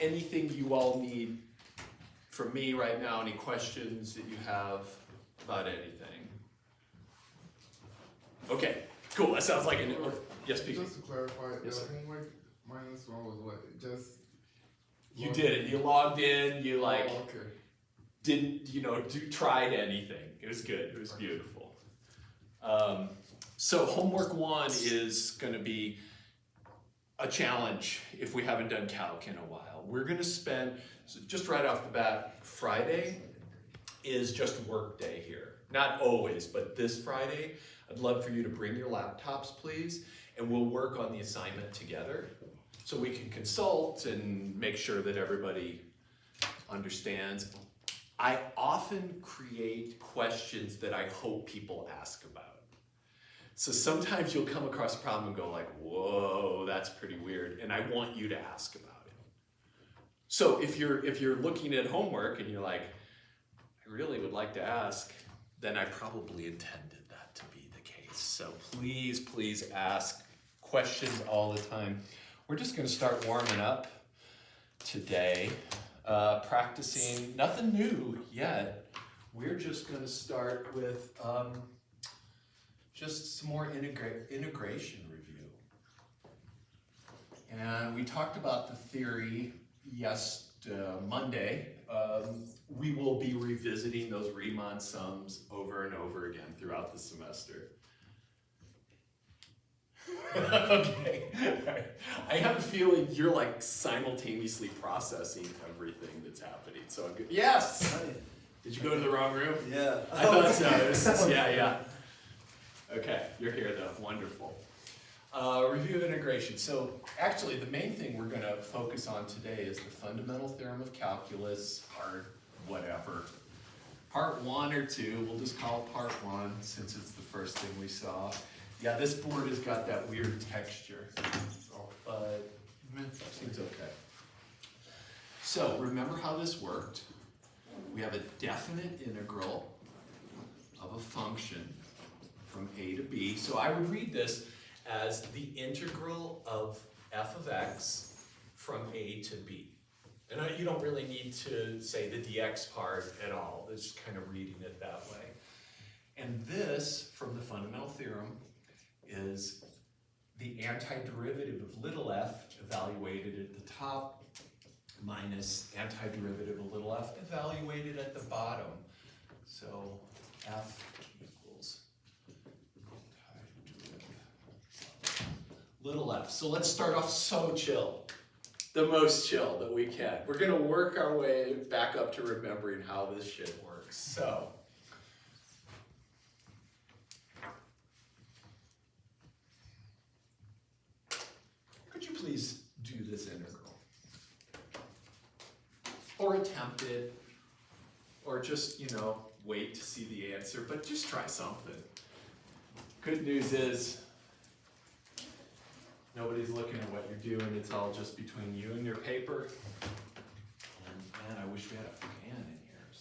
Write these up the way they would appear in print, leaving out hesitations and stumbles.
anything you all need from me right now, any questions that you have about anything? Okay, cool, that sounds like an, yes, PJ? Just to clarify, Yes, the sir. homework minus one was what? Just You did it, you logged in, you like, oh, okay. didn't, tried anything. It was good, it was beautiful. So homework 1 is gonna be a challenge if we haven't done calc in a while. We're gonna spend, so just right off the bat, Friday is just work day here. Not always, but this Friday, I'd love for you to bring your laptops, please, and we'll work on the assignment together so we can consult and make sure that everybody understands. I often create questions that I hope people ask about. So sometimes you'll come across a problem and go like, whoa, that's pretty weird, and I want you to ask about it. So if you're looking at homework and you're like, I really would like to ask, then I probably intended that to be the case. So please, please ask questions all the time. We're just gonna start warming up today, practicing, nothing new yet. We're just gonna start with just some more integration review. And we talked about the theory Monday. We will be revisiting those Riemann sums over and over again throughout the semester. Okay, I have a feeling you're like simultaneously processing everything that's happening, so I'm good. Yes! Did you go to the wrong room? Yeah. I thought so. Yeah. Okay, you're here though, wonderful. Review of integration. So actually the main thing we're gonna focus on today is the fundamental theorem of calculus, part whatever. Part 1 or 2, we'll just call it part 1 since it's the first thing we saw. Yeah, this board has got that weird texture, but seems okay. So remember how this worked. We have a definite integral of a function from a to b. So I would read this as the integral of f of x from a to b. And you don't really need to say the dx part at all. It's just kind of reading it that way. And this, from the fundamental theorem, is the antiderivative of little f evaluated at the top minus antiderivative of little f evaluated at the bottom. So f equals little f. So let's start off so chill, the most chill that we can. We're gonna work our way back up to remembering how this shit works. So could you please do this integral? Or attempt it, or just, wait to see the answer, but just try something. Good news is, nobody's looking at what you're doing, it's all just between you and your paper. And man, I wish we had a fan in here or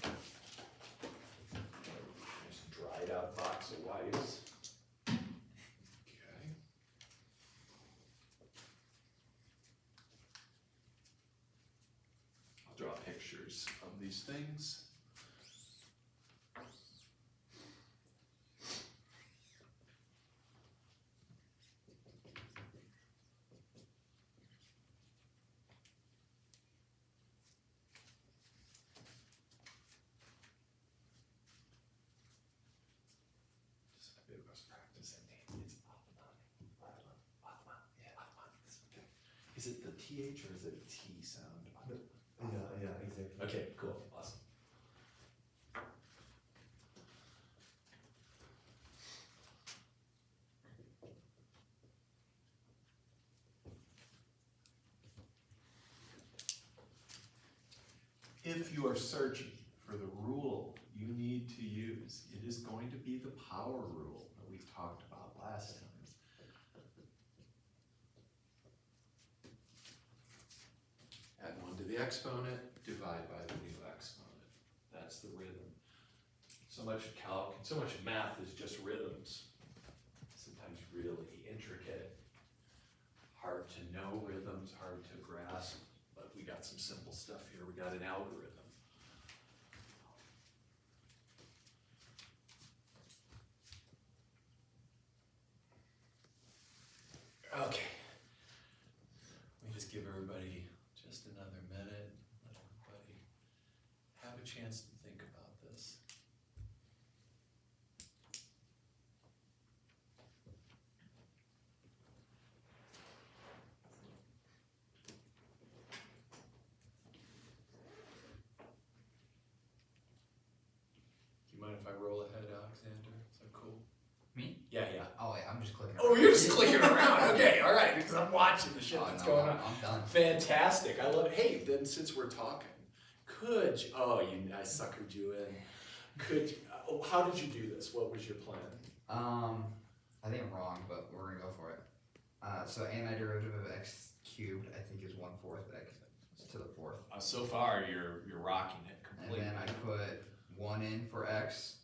something. Just dried out box of wipes. Okay. I'll draw pictures of these things. Is it the TH or is it a T sound? Yeah, exactly. Okay, cool, awesome. If you are searching for the rule you need to use, it is going to be the power rule that we talked about last time. Add 1 to the exponent, divide by the new exponent. That's the rhythm. So much calc, so much math is just rhythms. Sometimes really intricate, hard to know rhythms, hard to grasp, but we got some simple stuff here. We got an algorithm. Okay. Let me just give everybody just another minute. Let everybody have a chance to think about this. Do you mind if I roll ahead, Alexander? Is that cool? Me? Yeah, yeah. Oh, yeah, I'm just clicking. Oh, you're just clicking around. Okay, all right, because I'm watching the shit Oh, that's no, going on. I'm done. Fantastic. I love it. Hey, then since we're talking, I suckered you in. How did you do this? What was your plan? I think I'm wrong, but we're gonna go for it. So antiderivative of x cubed, I think, is 1/4 x to the 4th. So far, you're rocking it And completely. then I put 1 in for x,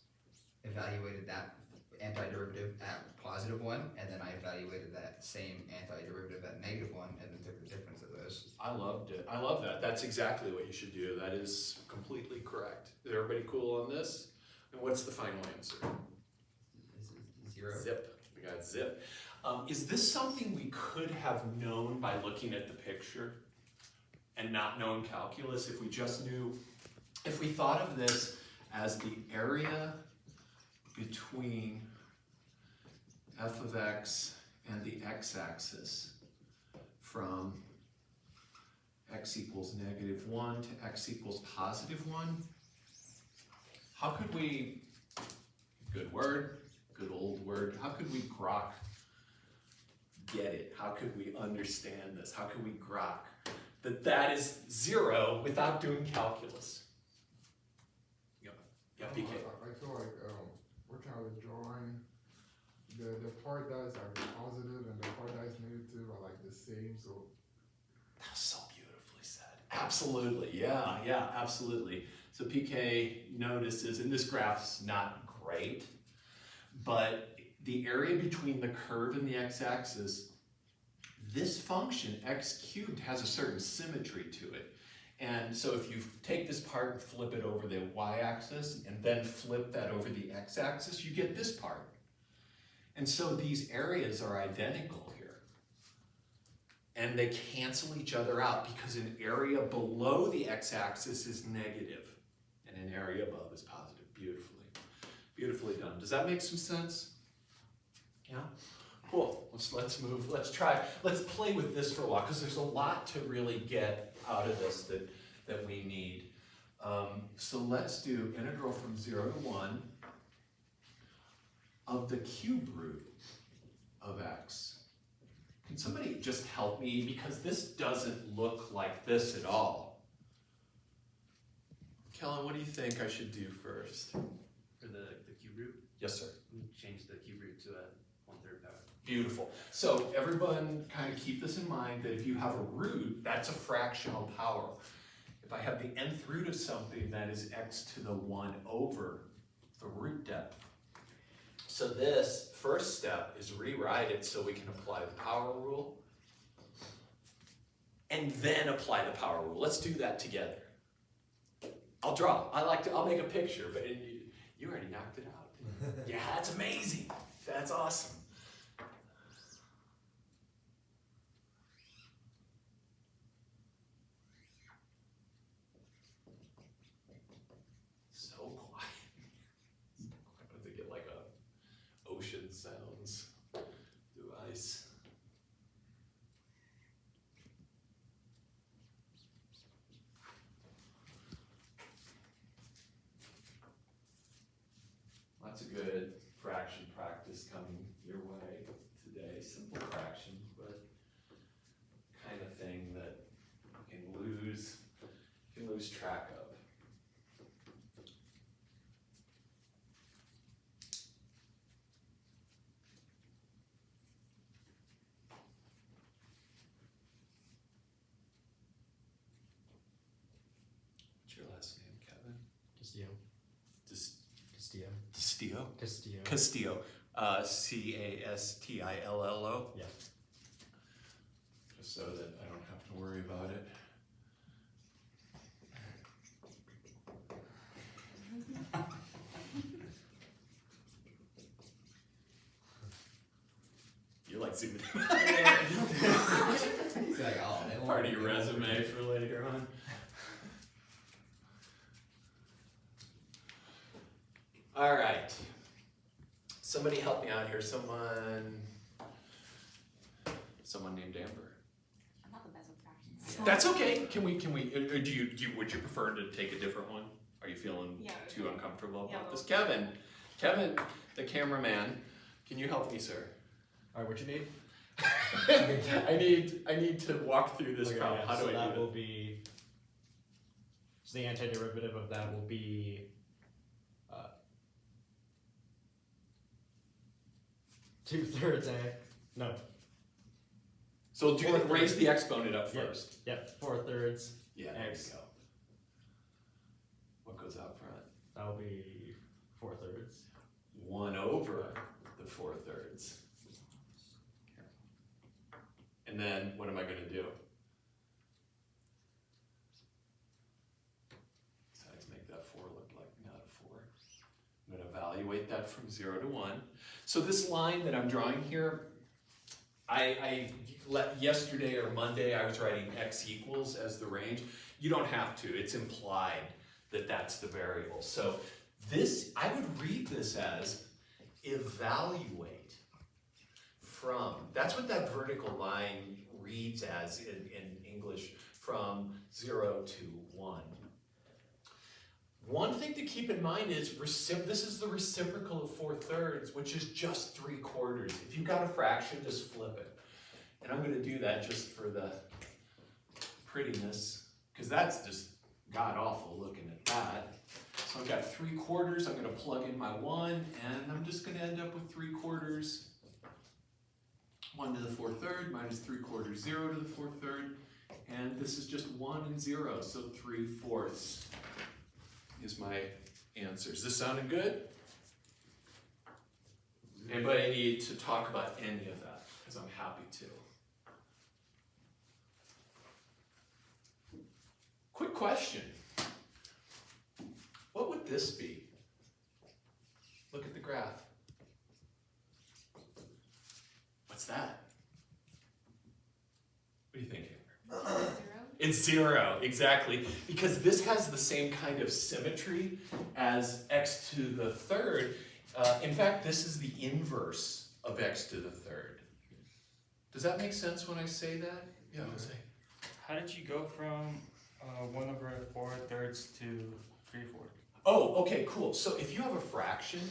evaluated that antiderivative at +1, and then I evaluated that same antiderivative at -1, and then took the difference of those. I loved it. I love that. That's exactly what you should do. That is completely correct. Is everybody cool on this? And what's the final answer? Is it 0? Zip. We got zip. Is this something we could have known by looking at the picture and not knowing calculus? If we just knew, if we thought of this as the area between f of x and the x-axis from x equals -1 to x equals +1, how could we, good word, good old word, how could we grok get it? How could we understand this? How could we grok that is 0 without doing calculus? Yeah, PK. I feel like we're kind of drawing the part that is like positive and the part that is negative are like the same. So That's so beautifully said. Absolutely, yeah, absolutely. So PK notices, and this graph's not great, but the area between the curve and the x-axis, this function, x cubed, has a certain symmetry to it. And so if you take this part and flip it over the y-axis and then flip that over the x-axis, you get this part. And so these areas are identical here. And they cancel each other out because an area below the x-axis is negative and an area above is positive. Beautifully done. Does that make some sense? Yeah? Cool. Let's move. Let's play with this for a while because there's a lot to really get out of this that we need. So let's do integral from 0 to 1 of the cube root of x. Can somebody just help me? Because this doesn't look like this at all. Kellen, what do you think I should do first? For the cube root, Yes, sir. we change the cube root to a 1/3 power. Beautiful. So everyone kind of keep this in mind that if you have a root, that's a fractional power. If I have the nth root of something, that is x to the 1 over the root depth. So this first step is rewrite it so we can apply the power rule and then apply the power rule. Let's do that together. I'll draw. I'll make a picture, but you already knocked it out. Yeah, that's amazing. That's awesome. So quiet. I'm about to get like a ocean sounds device. Lots of good fraction practice coming your way today. Simple fractions, but kind of thing that you can lose track of. What's your last name, Kevin? Castillo. Castillo. Castillo? Castillo. Castillo. Castillo. Castillo. Yeah. have to worry about it. You like zooming He's like, oh, they won't- part of your resume for later on. All right. Somebody help me out here. Someone named Amber. I'm not the best with fractions. That's okay. Can we, would you prefer to take a different one? Are you feeling Yeah, too okay. uncomfortable Yeah, about a this? little Kevin, the cameraman, can you help me, sir? Alright, what you need? I need to walk through this Okay, problem. yeah, How do so I that do will be, so the antiderivative of that will be 2/3 no, So do Four-thirds. raise the exponent up Yep. first. yep, 4/3, Yeah, there you X. go. What goes out front? that will be 4/3. 1 over the 4/3. And then what am I gonna do? Besides make that 4 look like not a 4. I'm gonna evaluate that from 0 to 1. So this line that I'm drawing here, I let yesterday or Monday I was writing x equals as the range. You don't have to, it's implied that that's the variable. So this, I would read this as evaluate from, that's what that vertical line reads as in English, from 0 to 1. One thing to keep in mind is this is the reciprocal of 4/3, which is just 3/4. If you've got a fraction, just flip it. And I'm gonna do that just for the prettiness, because that's just god awful looking at that. So I've got 3/4, I'm gonna plug in my 1, and I'm just gonna end up with 3/4. 1 to the 4/3 minus 3/4, 0 to the 4/3, and this is just 1 and 0, so 3/4 is my answer. Is this sounding good? Anybody need to talk about any of that? Because I'm happy to. Quick question. What would this be? Look at the graph. What's that? What do you think, Amber? Zero? It's 0, exactly, because this has the same kind of symmetry as x to the 3rd. In fact, this is the inverse of x to the 3rd. Does that make sense when I say that? Yeah, Jose. How did you go from 1 over 4/3 to 3/4? Oh, okay, cool. So if you have a fraction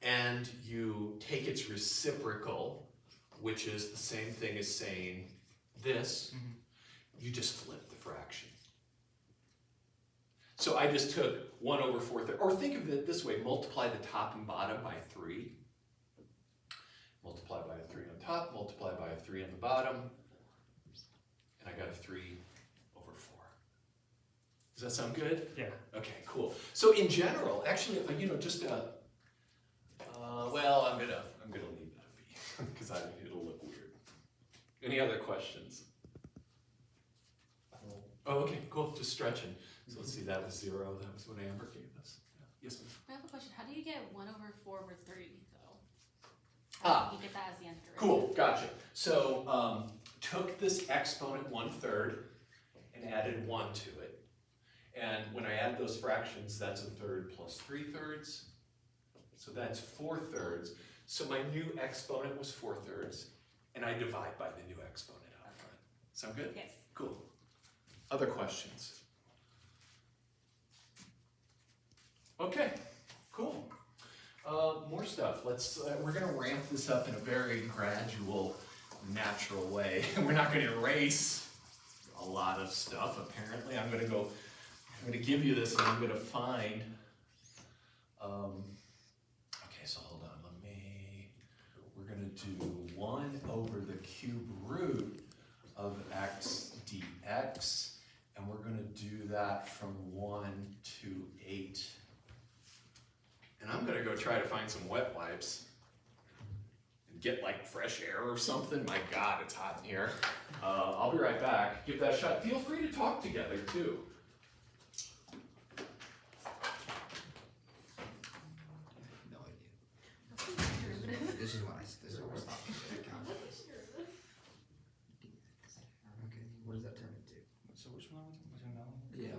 and you take its reciprocal, which is the same thing as saying this, you just flip the fraction. So I just took 1 over 4/3, or think of it this way, multiply the top and bottom by 3. Multiply by a 3 on top, multiply by a 3 on the bottom, and I got a 3 over 4. Does that sound good? Yeah. Okay, cool. So in general, actually, just well, I'm gonna leave that be because it'll look weird. Any other questions? Oh, okay, cool. Just stretching. So let's see. That was 0. That was what Amber gave us. Yeah. Yes, ma'am. I have a question. How do you get 1 over 4 over 3 though? Ah. You get that as the antiderivative. Cool. Gotcha. So took this exponent 1/3 and added 1 to it. And when I add those fractions, that's a 1/3 plus 3/3. So that's 4/3. So my new exponent was 4/3, and I divide by the new exponent out front. Sound good? Yes. Cool. Other questions? Okay, cool. More stuff. We're gonna ramp this up in a very gradual, natural way. We're not gonna erase a lot of stuff, apparently. I'm gonna give you this and I'm gonna find, okay, so hold on, we're gonna do 1 over the cube root of x dx, and we're gonna do that from 1 to 8. And I'm gonna go try to find some wet wipes and get like fresh air or something. My God, it's hot in here. I'll be right back. Give that a shot. Feel free to talk together too. No idea. This is when I stopped. Okay, what does that turn into? So which one was it now? Yeah,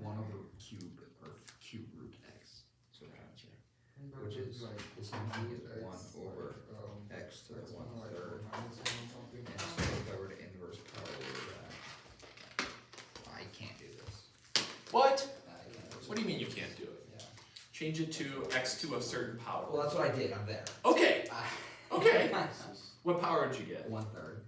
one over cube root x. So which is this is 1 over x to the 1/3. And so if I were to inverse power that, I can't do this. What? I What do you mean you can't do it? Yeah. Change it to x to a certain power. Well, that's what I did. I'm there. Okay. Okay. What power did you get? 1/3.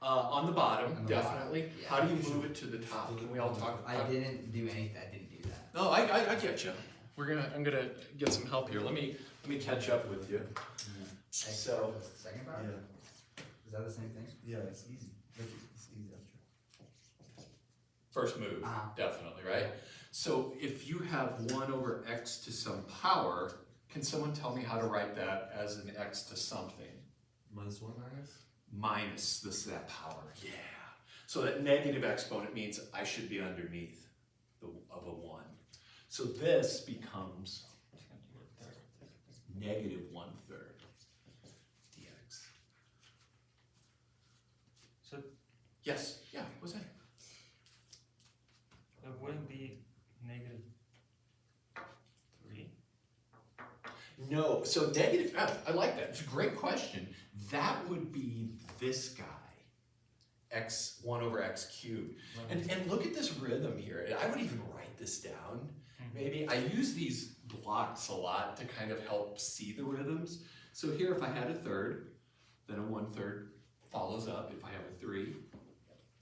On the bottom, On the definitely. bottom, yeah. How do you move it to the top? Can we all talk I about it? didn't do anything. I didn't do that. No, I get you. I'm gonna get some help here. Let me catch up with you. So, That's the second power? Is that the same thing? Yeah, it's easy. It's easy after. first move, Uh-huh. definitely, right? So if you have 1 over x to some power, can someone tell me how to write that as an x to something? -1. Minus that power, yeah. So that negative exponent means I should be underneath of a 1. So this becomes negative 1/3 dx. So Yes, yeah, what's that? it wouldn't be -3. No, so negative, I like that, it's a great question. That would be this guy, 1 over x cubed. And look at this rhythm here. I would even write this down. Maybe I use these blocks a lot to kind of help see the rhythms. So here, if I had a third, then a 1/3 follows up. If I have a 3,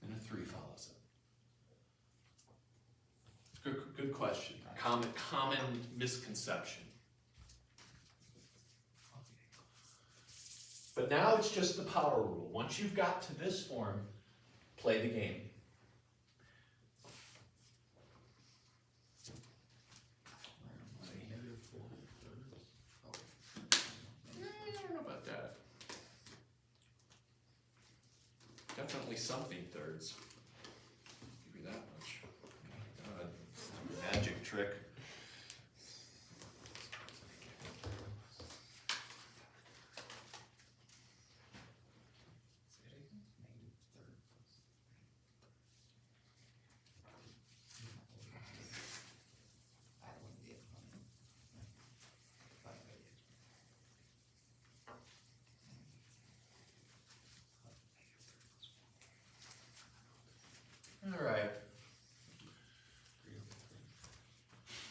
then a 3 follows up. It's good question. Common misconception. But now it's just the power rule. Once you've got to this form, play the game. I don't know about that. Definitely something thirds. Give you that much. Oh my God, magic trick. All right.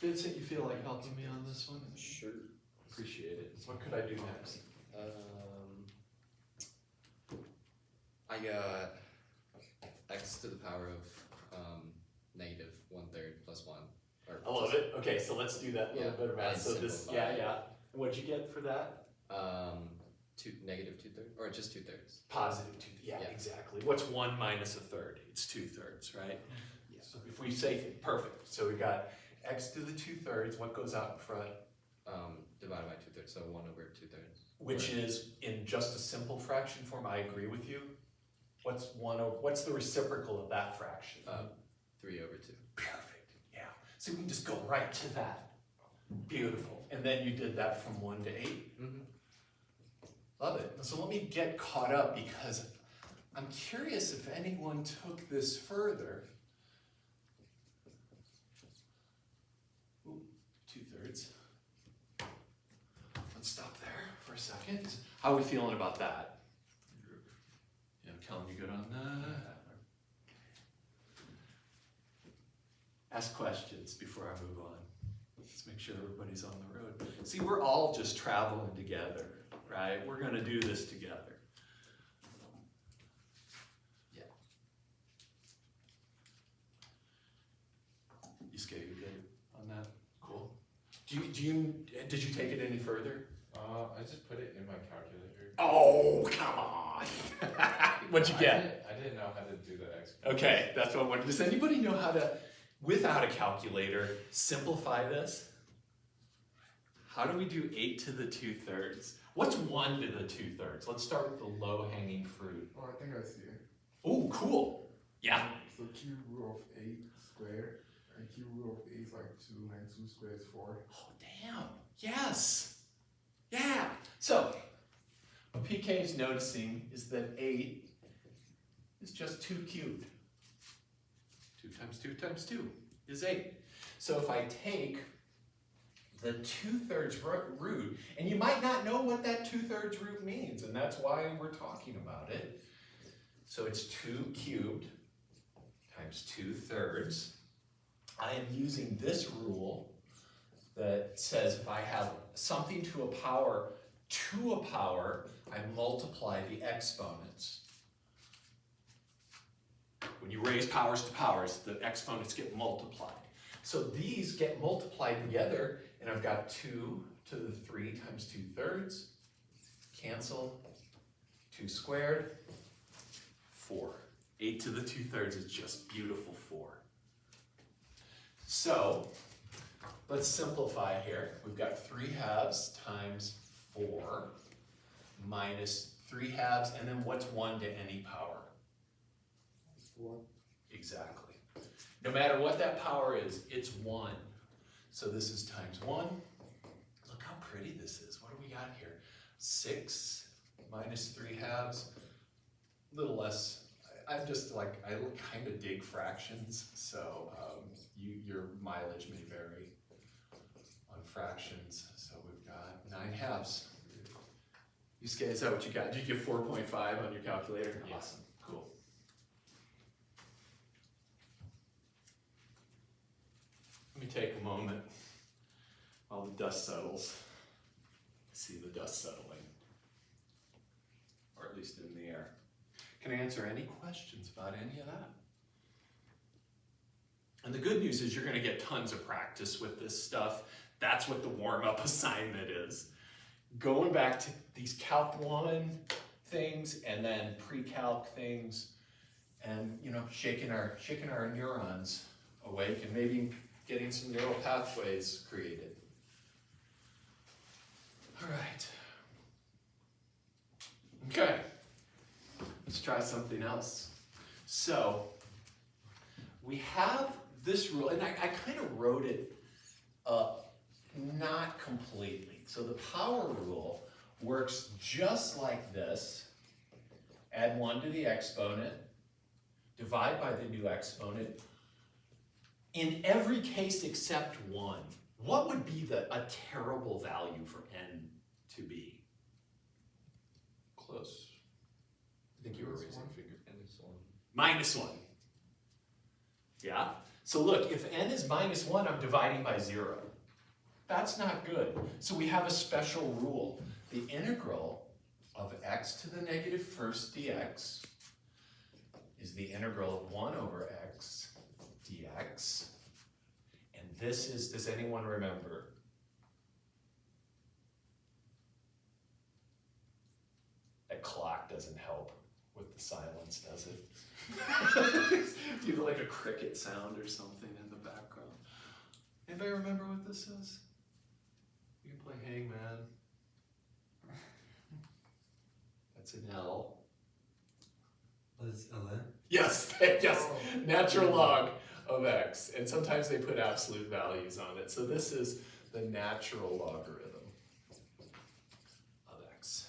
Vincent, you feel like helping me on this one? Sure. Appreciate it. What could I do next? I got x to the power of negative 1/3 plus 1. Or I love it. Okay, so let's do that little Yeah, bit of math. I'd So this, simplify it. yeah. What'd you get for that? Negative 2/3 or just 2/3. Positive 2. Yeah, Yeah. exactly. What's 1 minus a third? It's 2/3, right? Yeah. So if we say perfect. So we got x to the 2/3. What goes out in front? Divided by 2/3, so 1 over 2/3. Which is in just a simple fraction form. I agree with you. What's the reciprocal of that fraction? 3 over 2. Perfect. Yeah. So we can just go right to that. Beautiful. And then you did that from 1 to 8. Mm-hmm. Love it. So let me get caught up because I'm curious if anyone took this further. Ooh, 2/3. Let's stop there for a second. How are we feeling about that? Yeah, Kellen, you good on that? Ask questions before I move on. Let's make sure everybody's on the road. See, we're all just traveling together, right? We're gonna do this together. Yeah. You Skay, you good on that? Cool. Did you take it any further? I just put it in my calculator. Oh, come on. What'd you get? I didn't know how to do the x. Okay, that's what I wanted. Does anybody know how to, without a calculator, simplify this? How do we do 8 to the 2/3? What's 1 to the 2/3? Let's start with the low-hanging fruit. Oh, I think I see it. Oh, cool. Yeah. So cube root of 8 squared, and cube root of 8 is like 2, and 2 squared is 4. Oh, damn. Yes. Yeah. So, what PK is noticing is that 8 is just 2 cubed. 2 times 2 times 2 is 8. So if I take the 2/3 root, and you might not know what that 2/3 root means, and that's why we're talking about it. So it's 2 cubed times 2/3. I am using this rule that says if I have something to a power, I multiply the exponents. When you raise powers to powers, the exponents get multiplied. So these get multiplied together, and I've got 2 to the 3 times 2/3. Cancel. 2 squared. 4. 8 to the 2/3 is just beautiful 4. So let's simplify here. We've got 3/2 times 4 minus 3/2, and then what's 1 to any power? 1. Exactly. No matter what that power is, it's 1. So this is times 1. Look how pretty this is. What do we got here? 6 minus 3/2. A little less. I'm just like, I kind of dig fractions, so your mileage may vary on fractions. So we've got 9/2. You guys, is that what you got? Did you get 4.5 on your calculator? Yeah. Awesome, cool. Let me take a moment while the dust settles. See the dust settling, or at least in the air. Can I answer any questions about any of that? And the good news is you're going to get tons of practice with this stuff. That's what the warm-up assignment is. Going back to these Calc 1 things and then pre-calc things, and shaking our neurons awake and maybe getting some neural pathways created. All right. Okay. Let's try something else. So we have this rule, and I kind of wrote it up not completely. So the power rule works just like this. Add 1 to the exponent, divide by the new exponent. In every case except 1, what would be a terrible value for n to be? Close. I think you were raising a finger. -1. Yeah? So look, if n is -1, I'm dividing by 0. That's not good. So we have a special rule. The integral of x to the -1st dx is the integral of 1 over x dx. And this is, does anyone remember? That clock doesn't help with the silence, does it? Do you like a cricket sound or something in the background? Anybody remember what this is? You can play Hangman. That's an L. What is ln? Yes, yes, natural log of x. And sometimes they put absolute values on it. So this is the natural logarithm of x.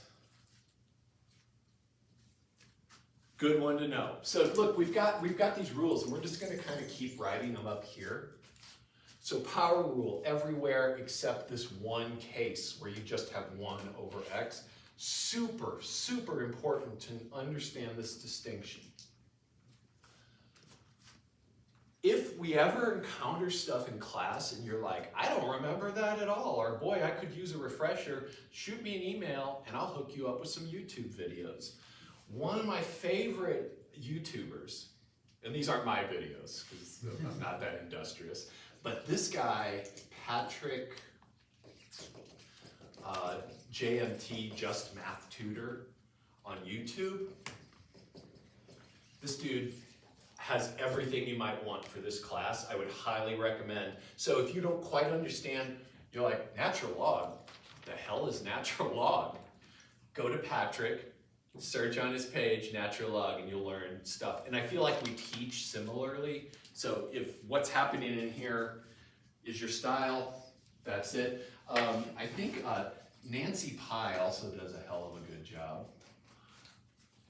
Good one to know. So look, we've got these rules, and we're just going to kind of keep writing them up here. So power rule everywhere except this one case where you just have 1 over x. Super, super important to understand this distinction. If we ever encounter stuff in class and you're like, I don't remember that at all, or boy, I could use a refresher, shoot me an email and I'll hook you up with some YouTube videos. One of my favorite YouTubers, and these aren't my videos because I'm not that industrious, but this guy, Patrick JMT, Just Math Tutor on YouTube. This dude has everything you might want for this class. I would highly recommend. So if you don't quite understand, you're like, natural log, what the hell is natural log? go to Patrick, search on his page, natural log, and you'll learn stuff. And I feel like we teach similarly. So if what's happening in here is your style, that's it. I think Nancy Pye also does a hell of a good job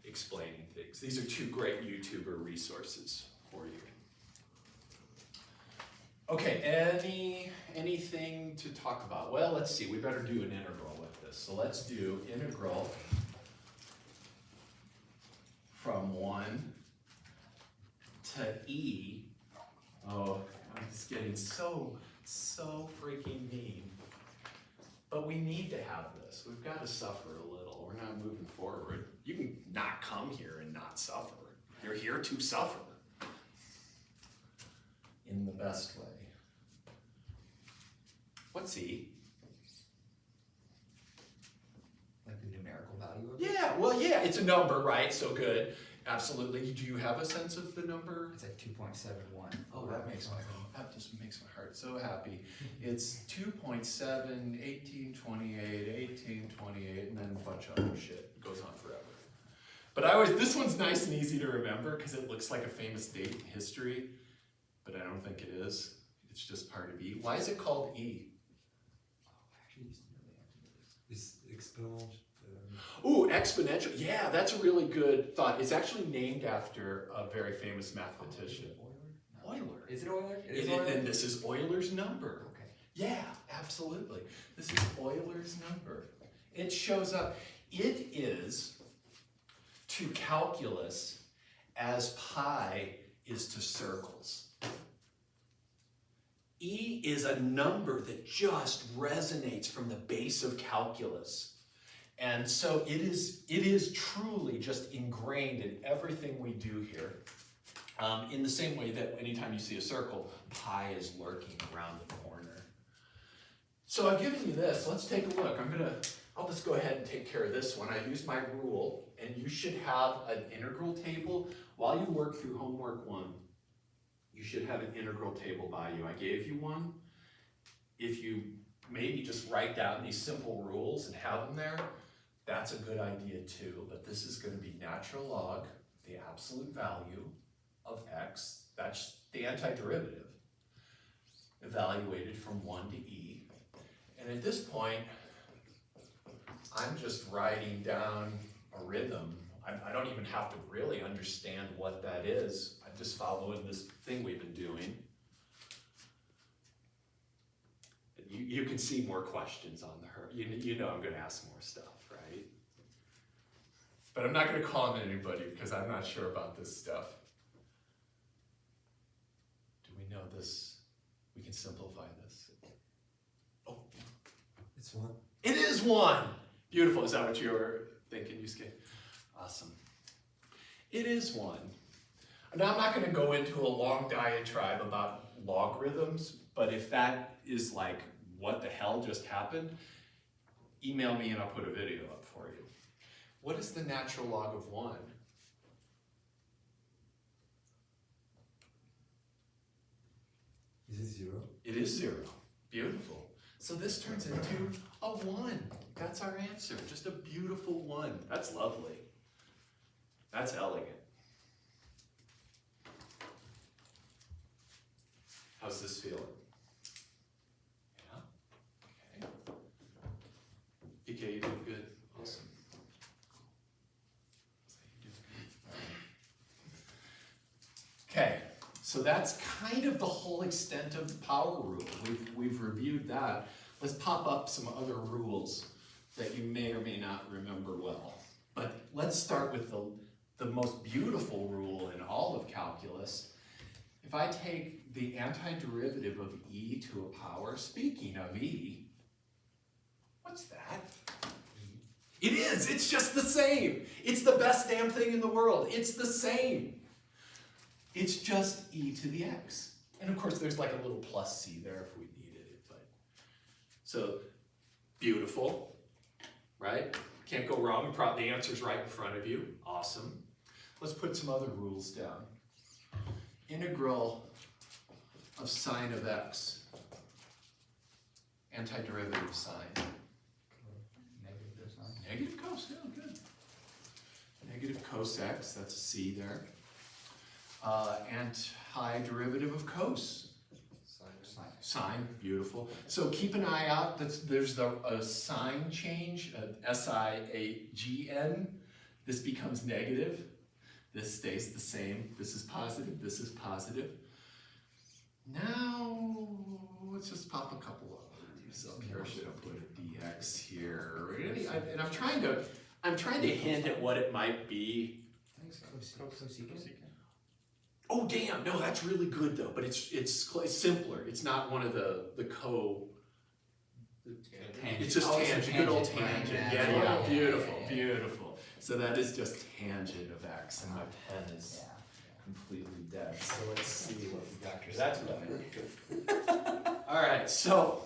explaining things. These are two great YouTuber resources for you. Okay, anything to talk about? Well, let's see, we better do an integral with this. So let's do integral from 1 to e. Oh, I'm just getting so freaking mean. But we need to have this. We've got to suffer a little. We're not moving forward. You can not come here and not suffer. You're here to suffer in the best way. What's e? Like the numerical value of it? Yeah, well, yeah, it's a number, right? So good. Absolutely. Do you have a sense of the number? It's like 2.71. Oh, that just makes my heart so happy. It's 2.7, 1828, 1828, and then a bunch of other shit. It goes on forever. But this one's nice and easy to remember because it looks like a famous date in history, but I don't think it is. It's just part of E. Why is it called E? It's exponential. Ooh, exponential. Yeah, that's a really good thought. It's actually named after a very famous mathematician. Euler. Is it Euler? It It is is, Euler? and this is Euler's number. Okay. Yeah, absolutely. This is Euler's number. It shows up. It is to calculus as pi is to circles. E is a number that just resonates from the base of calculus. And so it is truly just ingrained in everything we do here. In the same way that anytime you see a circle, pi is lurking around the corner. So I've given you this. Let's take a look. I'll just go ahead and take care of this one. I used my rule, and you should have an integral table. While you work through homework 1, you should have an integral table by you. I gave you one. If you maybe just write down these simple rules and have them there, that's a good idea too. But this is going to be natural log, the absolute value of x, that's the antiderivative, evaluated from 1 to e. And at this point, I'm just writing down a rhythm. I don't even have to really understand what that is. I'm just following this thing we've been doing. You can see more questions on the horizon. You know I'm going to ask more stuff, right? But I'm not going to call on anybody because I'm not sure about this stuff. Do we know this? We can simplify this. Oh, It's 1. it is 1! Beautiful. Is that what you were thinking, Yusuke? Awesome. It is 1. Now, I'm not going to go into a long diatribe about logarithms, but if that is like, what the hell just happened, email me and I'll put a video up for you. What is the natural log of 1? Is it 0? It is 0. Beautiful. So this turns into a 1. That's our answer. Just a beautiful 1. That's lovely. That's elegant. How's this feeling? Yeah? Okay. PK, you did good. Awesome. Okay, so that's kind of the whole extent of the power rule. We've reviewed that. Let's pop up some other rules that you may or may not remember well. But let's start with the most beautiful rule in all of calculus. If I take the antiderivative of e to a power, speaking of e, what's that? It is, it's just the same. It's the best damn thing in the world. It's the same. It's just e to the x. And of course there's like a little plus c there if we needed it, but. So, beautiful, right? Can't go wrong, the answer's right in front of you. Awesome. Let's put some other rules down. Integral of sine of x. Antiderivative of sine. Negative sign. Negative cos, yeah, good. Negative cos x, that's a C there. Antiderivative of cos. Sine, beautiful. So keep an eye out, there's a sign change, SIAGN. This becomes negative. This stays the same. This is positive, this is positive. Now, let's just pop a couple of these up here. Should I put a dx here? And I'm trying to hint at what it might be. Oh damn, no, that's really good though, but it's simpler. It's not one of the it's just tangent, good old tangent. Yeah, beautiful, beautiful. So that is just tangent of x, and my pen is completely dead. So let's see what we got here. That's better. All right, so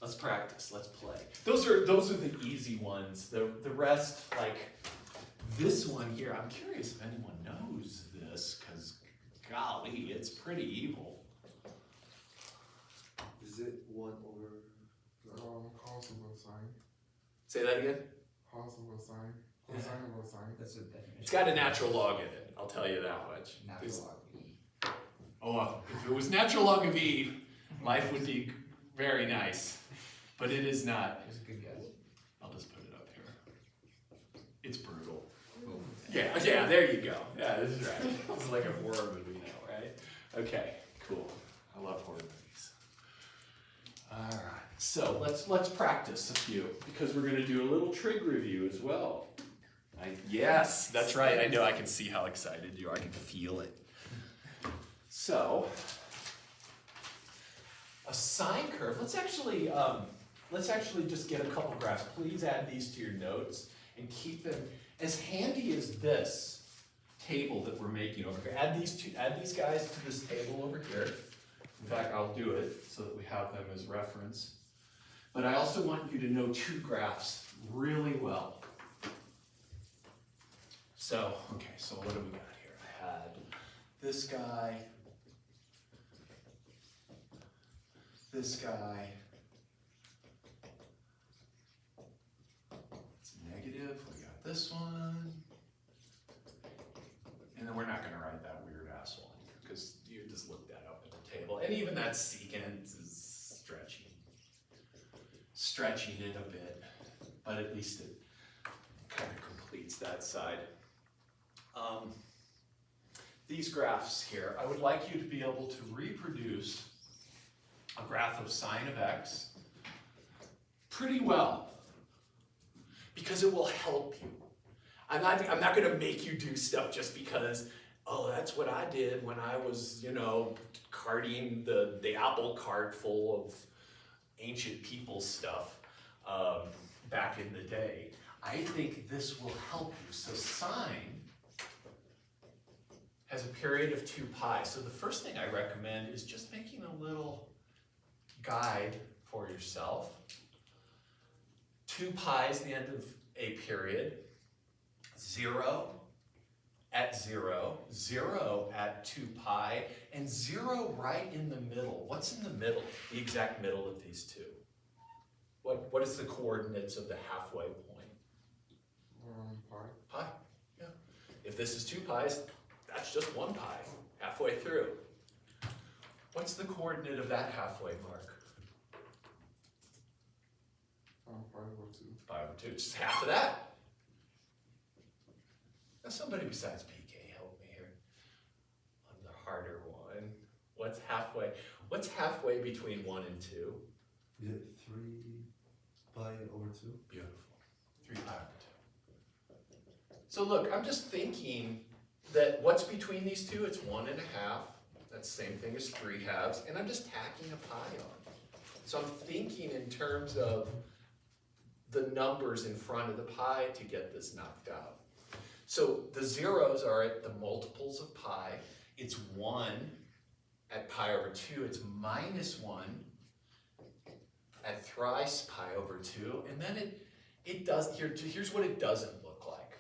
let's practice. Let's play. Those are the easy ones. The rest, like this one here, I'm curious if anyone knows this, because golly, it's pretty evil. Is it 1 over? Cos of a sine. Say that again. Cos of a sine. Cosine of a sine. That's a definition. It's got a natural log in it. I'll tell you that much. Natural log of E. Oh, if it was natural log of E, life would be very nice, but it is not. That's a good guess. I'll just put it up here. It's brutal. Yeah, there you go. Yeah, this is right. This is like a horror movie now, right? Okay, cool. I love horror movies. All right, so let's practice a few, because we're gonna do a little trig review as well. Yes, that's right. I know. I can see how excited you are. I can feel it. So, a sine curve. Let's actually just get a couple graphs. Please add these to your notes and keep them as handy as this table that we're making over here. Add these guys to this table over here. In fact, I'll do it so that we have them as reference. But I also want you to know two graphs really well. So, okay, so what do we got here? I had this guy, it's negative, we got this one, and then we're not gonna write that weird ass one, because you just look that up at the table, and even that secant is stretching it a bit, but at least it kind of completes that side. These graphs here, I would like you to be able to reproduce a graph of sine of x pretty well, because it will help you. I'm not gonna make you do stuff just because, oh, that's what I did when I was, carting the apple cart full of ancient people stuff back in the day. I think this will help you. So sine has a period of 2 pi. So the first thing I recommend is just making a little guide for yourself. 2 pi is the end of a period. 0 at 0, 0 at 2 pi, and 0 right in the middle. What's in the middle? The exact middle of these two. What is the coordinates of the halfway point? Pi. Pi, yeah. If this is 2 pi's, that's just 1 pi, halfway through. What's the coordinate of that halfway mark? 5/2. 5/2, just half of that. Now somebody besides PK help me here on the harder one. What's halfway between 1 and 2? Is it 3 pi over 2? Beautiful. 3 pi over 2. So look, I'm just thinking that what's between these two, it's 1 1/2. That's the same thing as 3/2, and I'm just tacking a pi on. So I'm thinking in terms of the numbers in front of the pi to get this knocked out. So the zeros are at the multiples of pi. It's 1 at pi over 2. It's -1 at thrice pi over 2. And then it does, here's what it doesn't look like.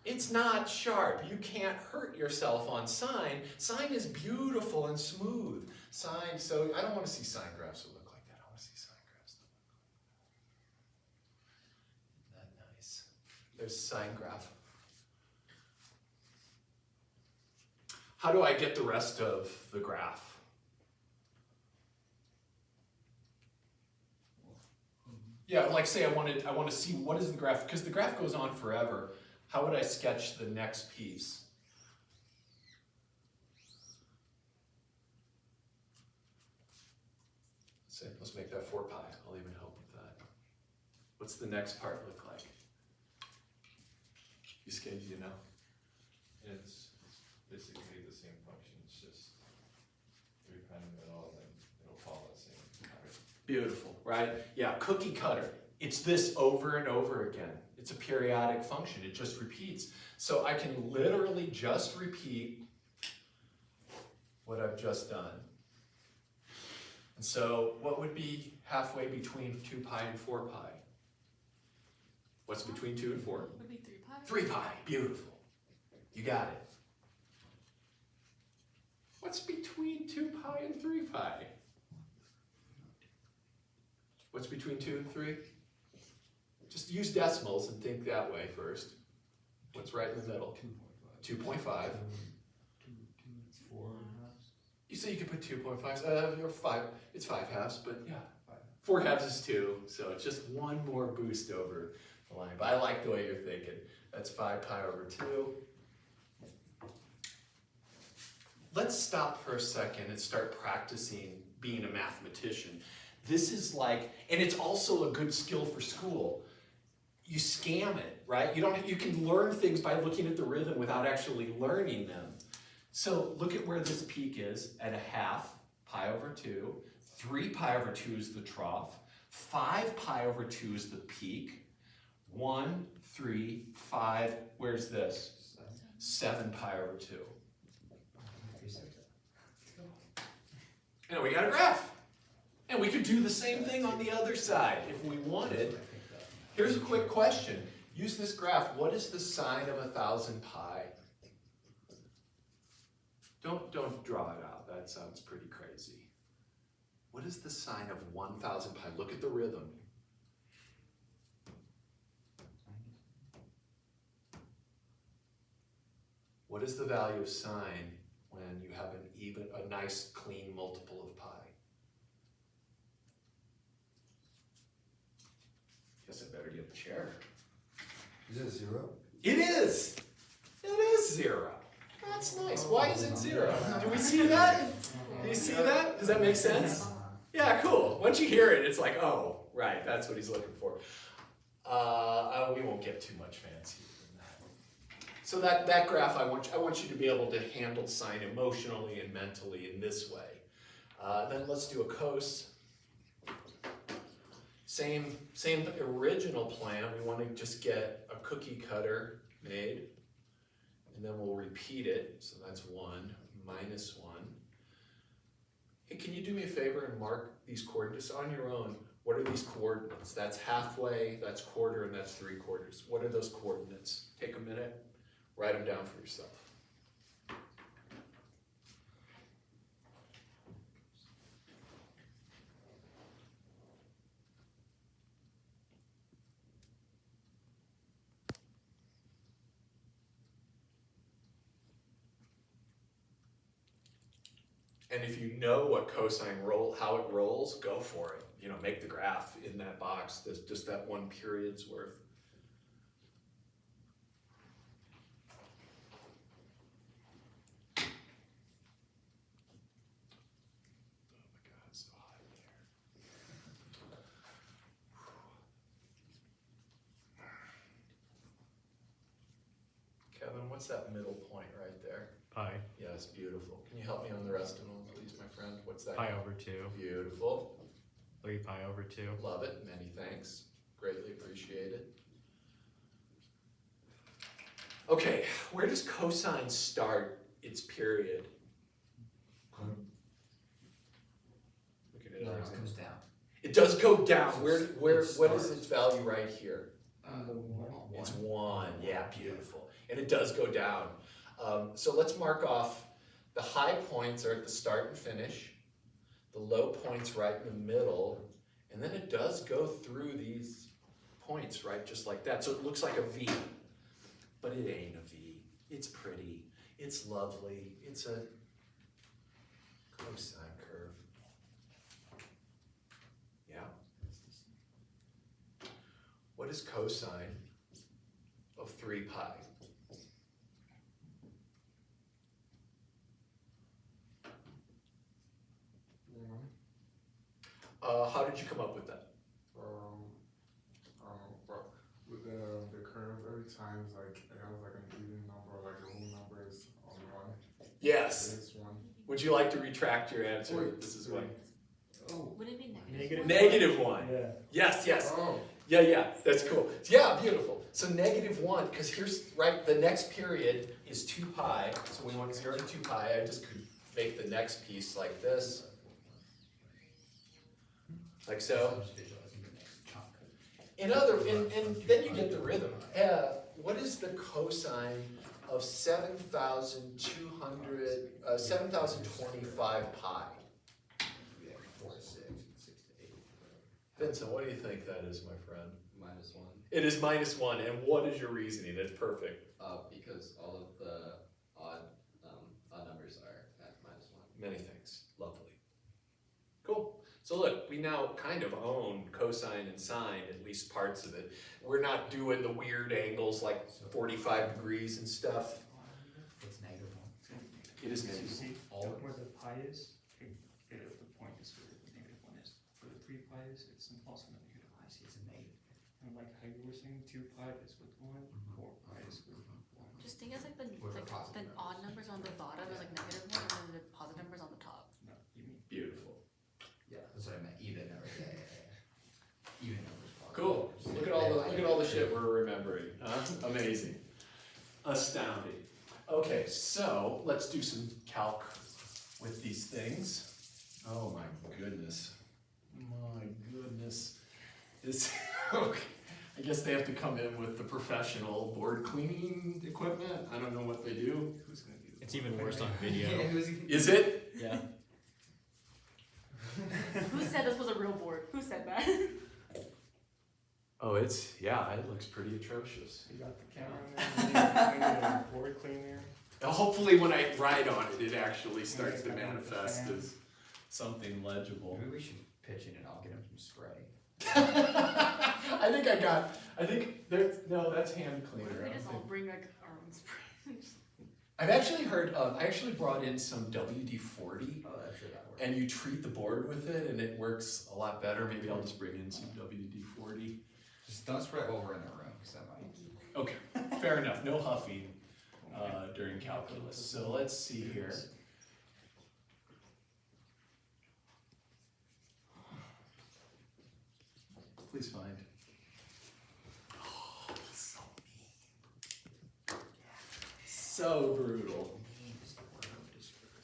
It's not sharp. You can't hurt yourself on sine. Sine is beautiful and smooth. Sine, so I don't want to see sine graphs that look like that. I want to see sine There's sine graph. How do I get the rest of the graph? Yeah, like say I want to see what is the graph, because the graph goes on forever. How would I sketch the next piece? Say, let's make that 4 pi. I'll even help with that. What's the next part look like? You scared, you know? It's basically the same function, it's just 3 pi in the middle, and then it'll follow the same pattern. Beautiful, right? Yeah, cookie cutter. It's this over and over again. It's a periodic function. It just repeats. So I can literally just repeat what I've just done. And so what would be halfway between 2 pi and 4 pi? What's between 2 and 4? Would be 3 pi. 3 pi. Beautiful. You got it. What's between 2 pi and 3 pi? What's between 2 and 3? Just use decimals and think that way first. What's right in the middle? 2.5. 4.5. You say you could put 2.5, or 5, it's 5 halves, but yeah. 4 halves is 2, so it's just one more boost over the line. But I like the way you're thinking. That's 5 pi over 2. Let's stop for a second and start practicing being a mathematician. This is like, and it's also a good skill for school. You scam it, right? You can learn things by looking at the rhythm without actually learning them. So look at where this peak is at 1/2 pi over 2. 3 pi over 2 is the trough. 5 pi over 2 is the peak. 1, 3, 5, where's this? 7 pi over 2. And we got a graph. And we could do the same thing on the other side if we wanted. Here's a quick question. Use this graph. What is the sine of 1,000 pi? Don't draw it out. That sounds pretty crazy. What is the sine of 1,000 pi? Look at the rhythm. What is the value of sine when you have a nice clean multiple of pi? Guess I better get the chair. Is it 0? It is! It is 0. That's nice. Why is it 0? Do we see that? Do you see that? Does that make sense? Yeah, cool. Once you hear it, it's like, oh, right, that's what he's looking for. We won't get too much fancier than that. So that graph, I want you to be able to handle sine emotionally and mentally in this way. Then let's do a cos. Same original plan. We want to just get a cookie cutter made. And then we'll repeat it. So that's 1 minus 1. Hey, can you do me a favor and mark these coordinates on your own? What are these coordinates? That's halfway, that's quarter, and that's 3/4. What are those coordinates? Take a minute, write them down for yourself. And if you know what cosine how it rolls, go for it. You know, make the graph in that box. There's just that one period's worth. Oh my God, it's so hot in here. Kevin, what's that middle point right there? Pi. Yes, beautiful. Can you help me on the rest of them, please, my friend? What's that? Pi over 2. Beautiful. 3 pi over 2. Love it. Many thanks. Greatly appreciate it. Okay, where does cosine start its period? Look at it. No, it comes down. It does go down. What is its value right here? 1. It's 1. Yeah, beautiful. And it does go down. So let's mark off the high points are at the start and finish, the low points right in the middle, and then it does go through these points, right? Just like that. So it looks like a V, but it ain't a V. It's pretty. It's lovely. It's a cosine curve. Yeah. What is cosine of 3 pi? How did you come up with that? I don't know, but with the curve, every time like it has like an even number, like the whole number is on one. Yes. It's one. Would you like to retract your answer? Wait, This is why. Oh. Would it be negative? Negative. -1. Yeah. Yes, yes. Oh. Yeah, that's cool. Yeah, beautiful. So -1, because here's, right, the next period is 2 pi, so we want 0 to 2 pi, I just could make the next piece like this. Like so. And then you get the rhythm. What is the cosine of 7,025 pi? 4 to 6, 6 to 8. Vincent, what do you think that is, my friend? -1. It is -1, and what is your reasoning? That's perfect. Because all of the odd numbers are at -1. Many things. Lovely. Cool. So look, we now kind of own cosine and sine, at least parts of it. We're not doing the weird angles like 45 degrees and stuff. It's -1. It is So you negative. see All of where the pi is, the point is where the -1 is. Where the 3 pi is, it's also a negative. I see, it's a negative. And like how you were saying, 2 pi is with 1, 4 pi is with 1. Just think as like the With the positive the odd numbers on the bottom is like -1 and then the positive numbers on the top. No, you mean Beautiful. Yeah, that's what I meant, even numbers, yeah. Even numbers. Cool. Look at all the shit we're remembering. Huh? Amazing. Astounding. Okay, so let's do some calc with these things. Oh my goodness. My goodness. This okay. I guess they have to come in with the professional board cleaning equipment. I don't know what they do. who's gonna do It's even worse on video. Is it? Yeah. Who said this was a real board? Who said that? Oh, it looks pretty atrocious. You got the camera there, the board cleaner. Hopefully when I write on it, it actually starts to manifest as something legible. Maybe we should pitch in and I'll get him some spray. That's hand What cleaner. if I we don't just all think- bring like our own sprays? I've actually heard, I actually brought in some WD-40 Oh, I'm sure that works. and you treat the board with it and it works a lot better. Maybe I'll just bring in some WD-40. Just don't spray while we're in the room, because that might. Okay, fair enough. No huffing during calculus. So let's see here. Please find. Oh, so mean. So brutal. Mean is the word to describe.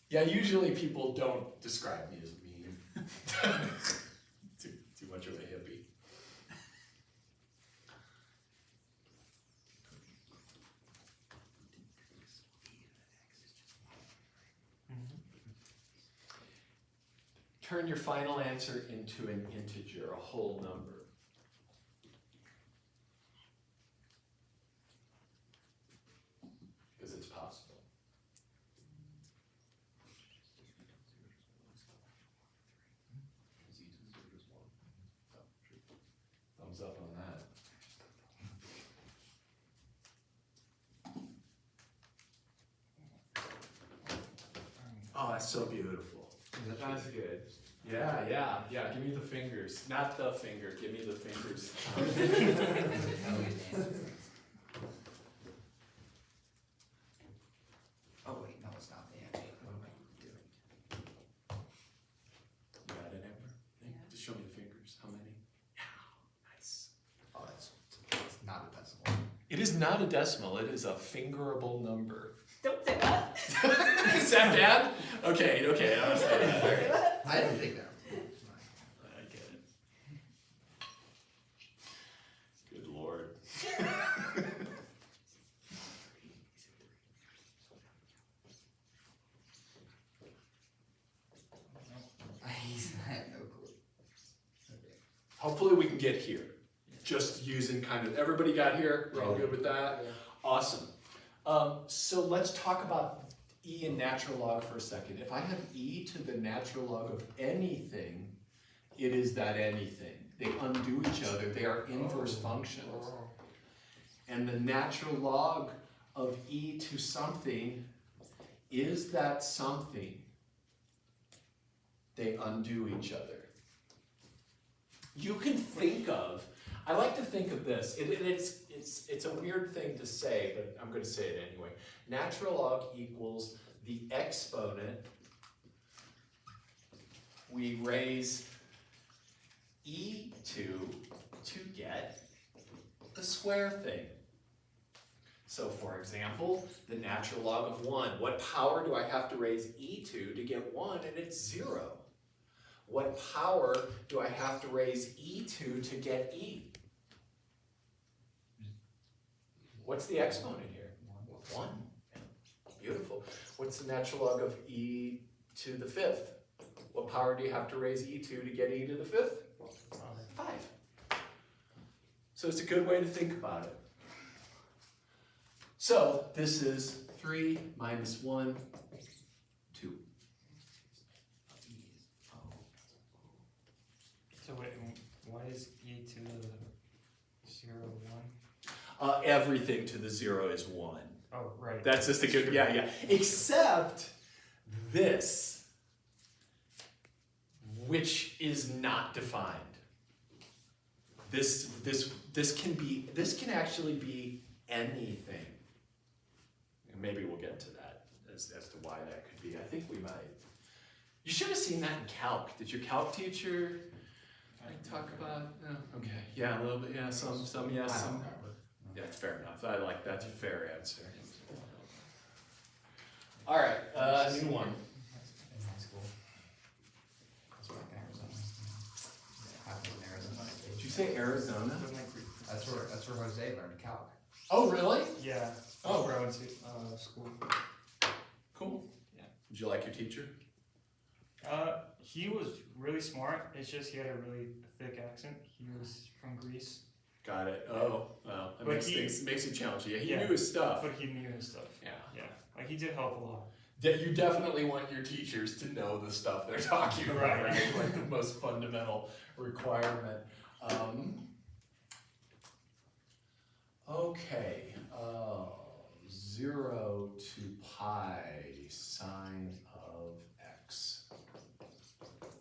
Yeah, usually people don't describe me as mean. too much of a hippie. Turn your final answer into an integer, a whole number. Because it's possible. Thumbs up on that. Oh, that's so beautiful. That's good. Yeah. Give me the fingers. Not the finger. Give me the fingers. Oh wait, no, it's not the end. What am I doing? You got it, Amber? Yeah. Just show me the fingers. How many? Yeah. Nice. Oh, it's not a decimal. It is not a decimal. It is a fingerable number. Don't say that. Is that bad? Okay. I was like, I didn't think that. I get it. Good Lord. Hopefully we can get here. Just using kind of, everybody got here? We're all good with that? Awesome. So let's talk about e in natural log for a second. If I have e to the natural log of anything, it is that anything. They undo each other. They are inverse functions. And the natural log of e to something is that something. They undo each other. You can think of, I like to think of this, it's a weird thing to say, but I'm going to say it anyway. Natural log equals the exponent we raise e to get the square thing. So for example, the natural log of 1. What power do I have to raise e to get 1? And it's 0. What power do I have to raise e to get e? What's the exponent here? 1. Beautiful. What's the natural log of e to the 5th? What power do you have to raise e to get e to the 5th? 5. So it's a good way to think about it. So this is 3 minus 1, 2. So wait, why is e to the 0, 1? Everything to the 0 is 1. Oh, right. That's just a good, yeah. Except this, which is not defined. This can actually be anything. And maybe we'll get to that as to why that could be. I think we might. You should have seen that in calc. Did your calc teacher talk about? Oh, okay, yeah, a little bit. Yeah, some. Yeah, fair enough. I like that's a fair answer. All right, new one. In high school. I was back in Arizona. Yeah, I was in Arizona. Did you say Arizona? That's where Jose learned calc. Oh, really? Yeah. Oh. Where I went to school. Cool. Yeah. Did you like your teacher? He was really smart. It's just he had a really thick accent. He was from Greece, Got it. Oh, well, that But makes it challenging. Yeah, he Yeah. knew his stuff. but he knew his stuff. Yeah. Yeah, like he did help a lot. You definitely want your teachers to know the stuff they're talking about, Right. right? Like the most fundamental requirement. Okay, 0 to pi sine of x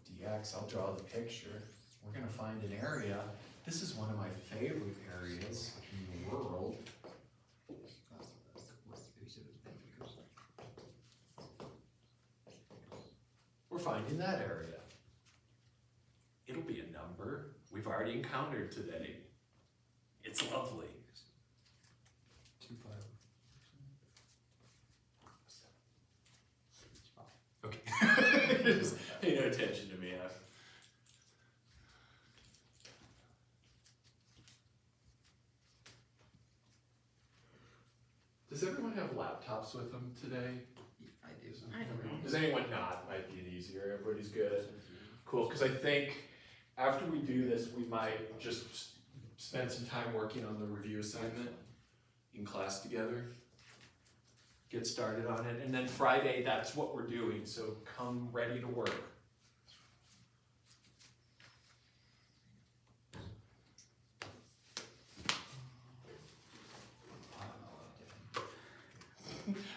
dx. I'll draw the picture. We're gonna find an area. This is one of my favorite areas in the world. We're finding that area. It'll be a number we've already encountered today. It's lovely. 2 pi. Okay. Just pay no attention to me. Does everyone have laptops with them today? I do. I don't know. Does anyone not? Might be easier. Everybody's good. Cool, because I think after we do this, we might just spend some time working on the review assignment in class together. Get started on it, and then Friday, that's what we're doing, so come ready to work.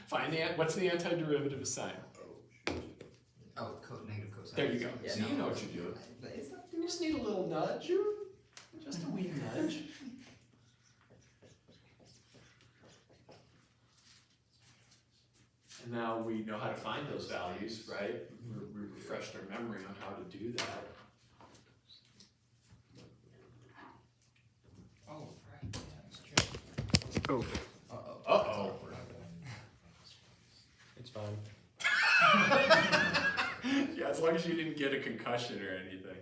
Find what's the antiderivative of sine? Oh, negative cosine. There you go. Yeah, So no. you know what you're doing. But it's not You just need a little nudge, just a wee nudge. And now we know how to find those values, right? We refreshed our memory on how to do that. Oh, right. Yeah, that's true. Uh-oh. It's fine. Yeah, as long as you didn't get a concussion or anything.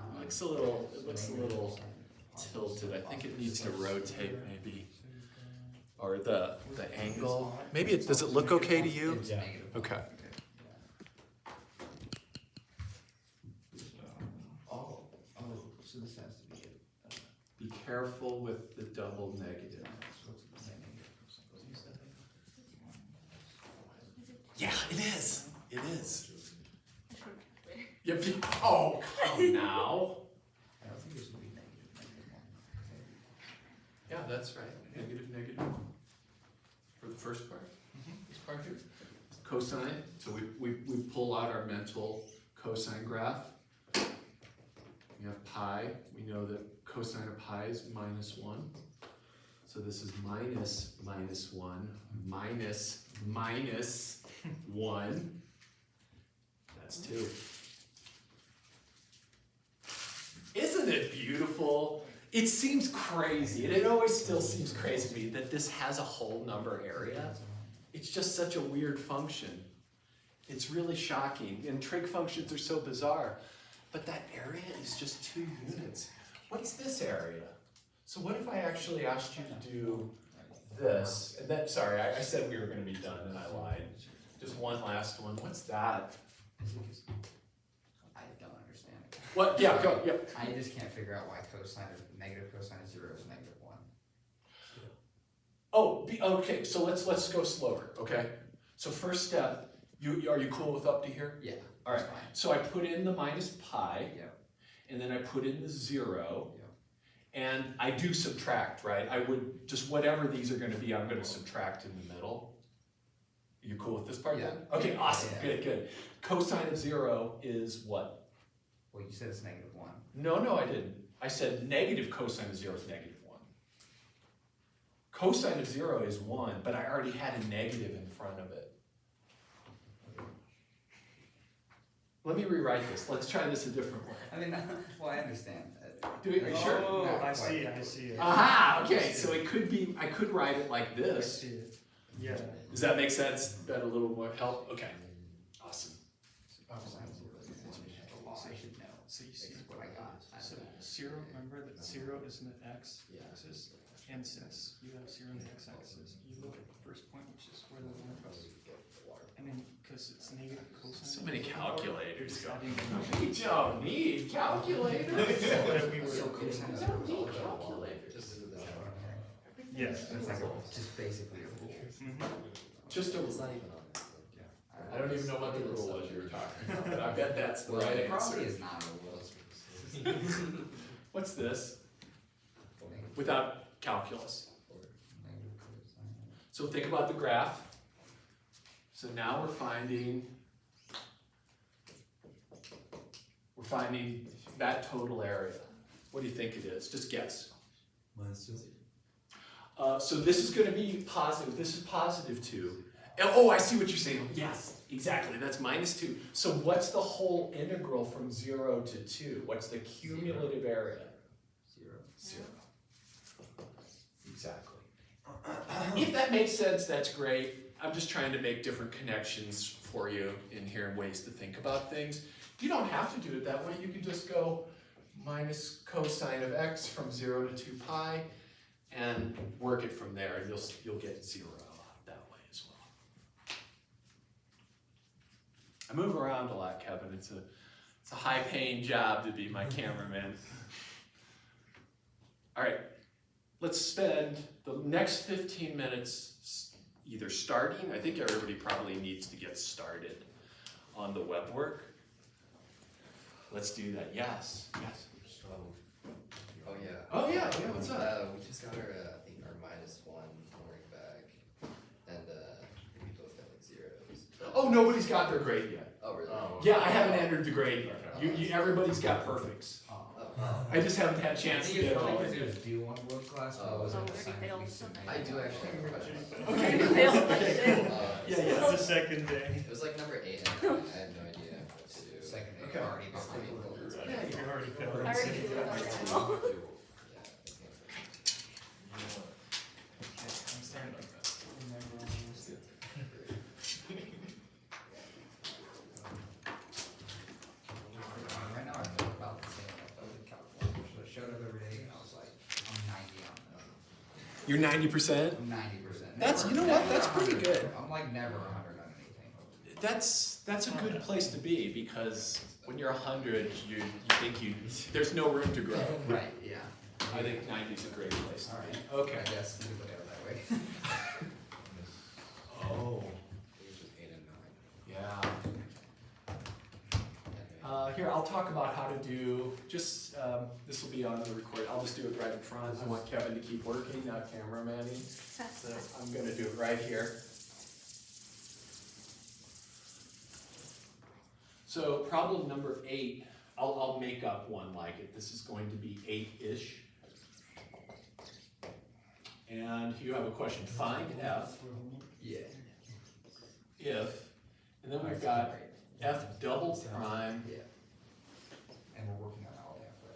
It looks a little tilted. I think it needs to rotate maybe. Or the angle. Maybe does it look okay to you? Yeah. Okay. Oh. Be careful with the double negative. Yeah, it is. It is. Yep. Oh, come now. I don't think this would be negative 1. Yeah, that's right. Negative, negative. For the first part. This part here. Cosine. So we pull out our mental cosine graph. We have pi. We know that cosine of pi is -1. So this is minus -1 minus -1. That's 2. Isn't it beautiful? It seems crazy, and it always still seems crazy to me that this has a whole number area. It's just such a weird function. It's really shocking, and trig functions are so bizarre. But that area is just 2 units. What's this area? So what if I actually asked you to do this? And then, sorry, I said we were going to be done, and I lied. Just one last one. What's that? I don't understand it. What? Yeah, go. Yep. I just can't figure out why negative cosine of 0 is -1. Oh, okay. So let's go slower. Okay. So first step. Are you cool with up to here? Yeah. All right. that's fine. So I put in the minus pi. Yep. And then I put in the 0. Yep. And I do subtract, right? I would just whatever these are going to be, I'm going to subtract in the middle. You cool with this part Yeah. then? Okay, awesome. Yeah. Good. Cosine of 0 is what? Well, you said it's -1. No, I didn't. I said negative cosine of 0 is -1. Cosine of 0 is 1, but I already had a negative in front of it. Let me rewrite this. Let's try this a different way. I mean, well, I understand. Are you sure? Oh, Not I quite. see it. Aha, okay, so it could be, I could write it like I this. see it. Yeah. Does that make sense? That a little more help? Okay, awesome. Cosine of 0 is 1. I should know. So you see This is what I got. So 0, remember that 0 is in the x-axis, and since you have 0 in the x-axis, you look at the first point, which is where the 1 goes. And then, because it's negative cosine. So many calculators you're going. deciding- We don't need calculators. What if we were- So cosine of 0 is all calculators. Yes. It's like just basically a rule. Just a, It's not even on there. I don't even know what the rule was you were talking about, but I bet that's the Well, right it probably answer. is not a rule. What's this? Negative Without calculus. cosine. So think about the graph. So now we're finding that total area. What do you think it is? Just guess. -2. So this is gonna be positive, this is +2. Oh, I see what you're saying. Yes, exactly, that's -2. So what's the whole integral from 0 to 2? What's the cumulative area? 0. Exactly. If that makes sense, that's great. I'm just trying to make different connections for you in here and ways to think about things. You don't have to do it that way. You can just go minus cosine of x from 0 to 2 pi and work it from there, and you'll get 0 that way as well. I move around a lot, Kevin. It's a high-paying job to be my cameraman. All right, let's spend the next 15 minutes either starting, I think everybody probably needs to get started on the web work. Let's do that. Yes. Oh yeah. Oh yeah, what's up? We just got our I think our -1 homework back, and we both got like 0s. Oh, nobody's got their grade yet. Oh really? Yeah, I haven't entered the grade yet. Everybody's got perfects. Oh. I just haven't had a I chance think to it's get probably all. because it was due on board class, but it Oh. wasn't Oh, we assigned failed to be something. I do actually have a question. Okay. Yeah, it's the second day. It was like number 8, and I had no idea what to do. Second day Okay. already got pretty close. Yeah, You already failed. I already feel it Yeah, I'm starting to remember all this. Right now I feel about the same. I felt in California, so I showed up every day and I was like, I'm 90 on this. You're 90%? I'm 90%. That's- you know what, that's pretty good. I'm like never 100 on anything. That's a good place to be, because when you're 100, you think there's no room to grow. Right, yeah. I think 90 is a great place to be. I Okay. guess you could look at it that way. Oh, Pages 8 and 9. yeah. Here, I'll talk about how to do, just, this will be on the record, I'll just do it right in front. I want Kevin to keep working, not cameramanning. So I'm gonna do it right here. So problem number 8, I'll make up one like it. This is going to be 8-ish. And you have a question, find f Yeah. if, and then we've got f double prime. Yeah. And we're working on all that for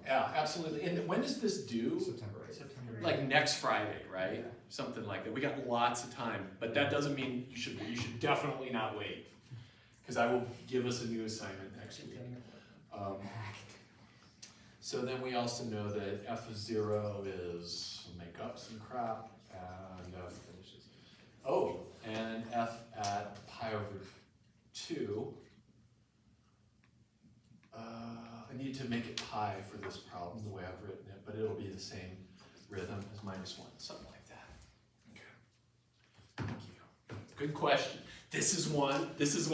Yeah, absolutely. And when does this due? September 8th. September. Like next Friday, right? Something like that. We got lots of time, but that doesn't mean you should definitely not wait. Because I will give us a new assignment next week. So then we also know that f of 0 is, we'll make up some crap, and and f at pi over 2. I need to make it pi for this problem the way I've written it, but it'll be the same rhythm as -1, something like that. Okay. Thank you. Good question. This is one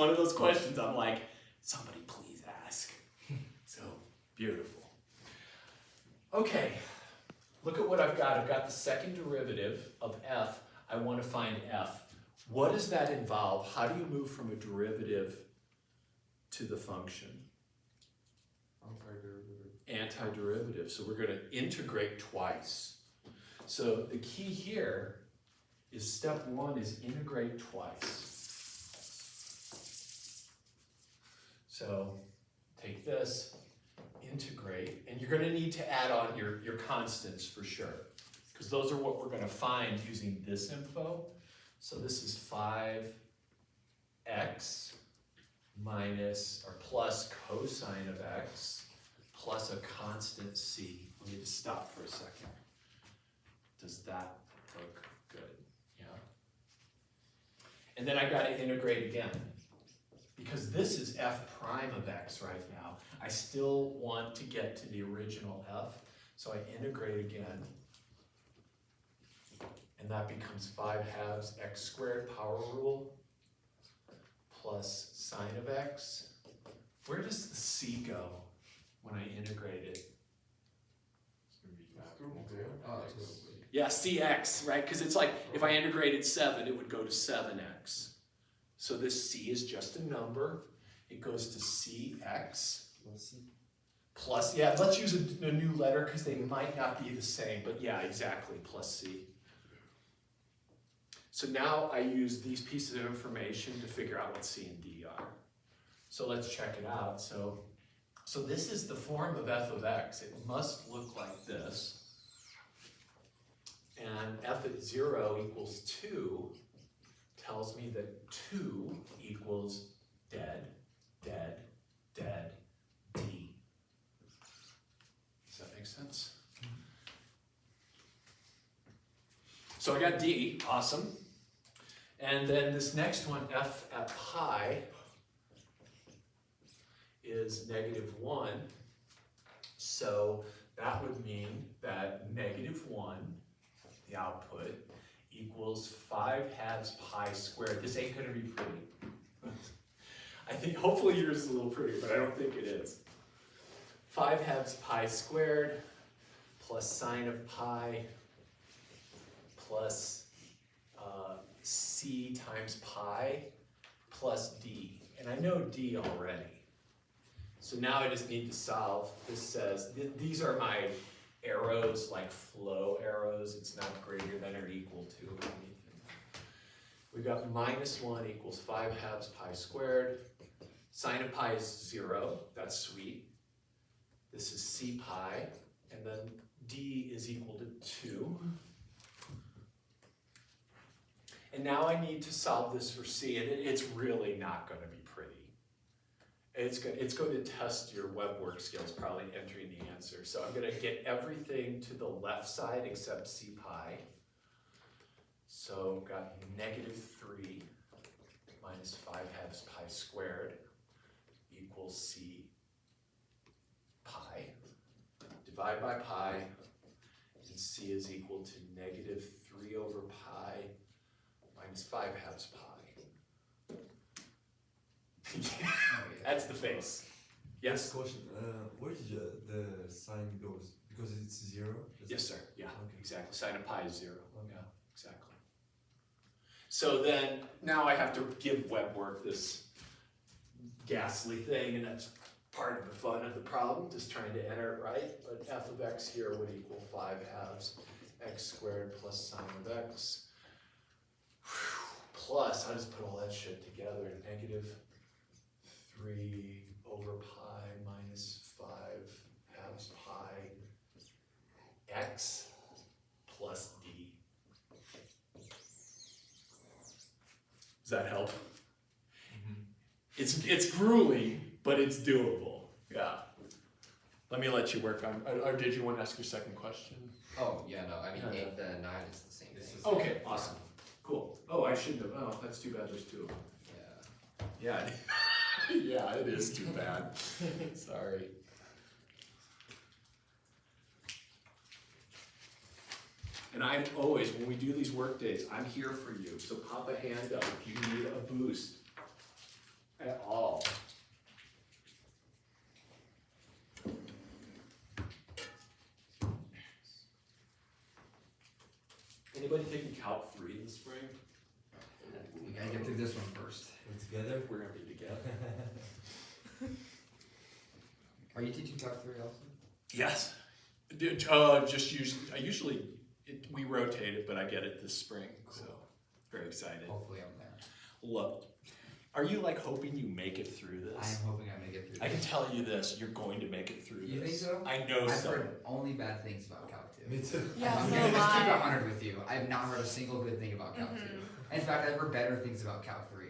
of those questions I'm like, somebody please ask. So beautiful. Okay, look at what I've got. I've got the second derivative of f. I want to find f. What does that involve? How do you move from a derivative to the function? Antiderivative. So we're going to integrate twice. So the key here is step 1 is integrate twice. So take this, integrate, and you're going to need to add on your constants for sure, because those are what we're going to find using this info. So this is 5x minus or plus cosine of x plus a constant c. Let me just stop for a second. Does that look good? Yeah. And then I got to integrate again, because this is f prime of x right now. I still want to get to the original f, so I integrate again. And that becomes 5/2 x squared power rule plus sine of x. Where does the c go when I integrate it? Yeah, cx, right? Because it's like, if I integrated 7, it would go to 7x. So this c is just a number. It goes to cx. Plus, yeah, let's use a new letter because they might not be the same, but yeah, exactly, plus c. So now I use these pieces of information to figure out what c and d are. So let's check it out. So this is the form of f of x. It must look like this. And f at 0 equals 2 tells me that 2 equals dead, dead, dead, d. Does that make sense? So I got d, awesome. And then this next one, f at pi, is -1. So that would mean that -1, the output, equals 5/2 pi squared. This ain't gonna be pretty. I think, hopefully yours is a little pretty, but I don't think it is. 5/2 pi squared plus sine of pi plus c times pi plus d. And I know d already. So now I just need to solve. This says, these are my arrows, like flow arrows. It's not greater than or equal to or anything. We've got -1 equals 5/2 pi squared. Sine of pi is 0, that's sweet. This is c pi, and then d is equal to 2. And now I need to solve this for c, and it's really not going to be pretty. It's going to test your web work skills, probably entering the answer. So I'm going to get everything to the left side except c pi. So I've got -3 minus 5/2 pi squared equals c pi divide by pi, and c is equal to negative 3 over pi minus 5 halves pi. That's the face. Yes? Question, where is the sign goes? Because it's 0? Yes, sir. Yeah, Okay. exactly. Sine of pi is 0. Okay. Yeah, exactly. So then, now I have to give web work this ghastly thing, and that's part of the fun of the problem, just trying to enter it right. But f of x here would equal 5 halves x squared plus sine of x. Plus, I just put all that shit together, negative 3 over pi minus 5 halves pi x plus d. Does that help? It's grueling, but it's doable. Yeah. Let me let you work on. Or did you want to ask your second question? Oh, yeah, no, I mean, Yeah. 8 and 9 is the same This thing. is- Okay, awesome. Cool. Oh, I shouldn't have. Oh, that's too bad. There's 2 of them. Yeah. Yeah. Yeah, it is too bad. Sorry. And I'm always, when we do these work days, I'm here for you. So pop a hand up if you need a boost at all. Anybody taking Calc 3 in the spring? We gotta get through this one first. We're together? We're gonna be together. Are you teaching Calc 3 also? Yes. We rotate it, but I get it this spring, so very excited. Hopefully I'm there. Love. Are you like hoping you make it through I this? am hoping I'm gonna get through I can this. tell you this, you're going to make it through You this. think so? I know I've so. heard only bad things about Calc 2. Me too. Yeah, I'm so gonna just keep it am I. 100 with you. I have not heard a single good thing about Calc 2. In fact, I've heard better things about Calc 3.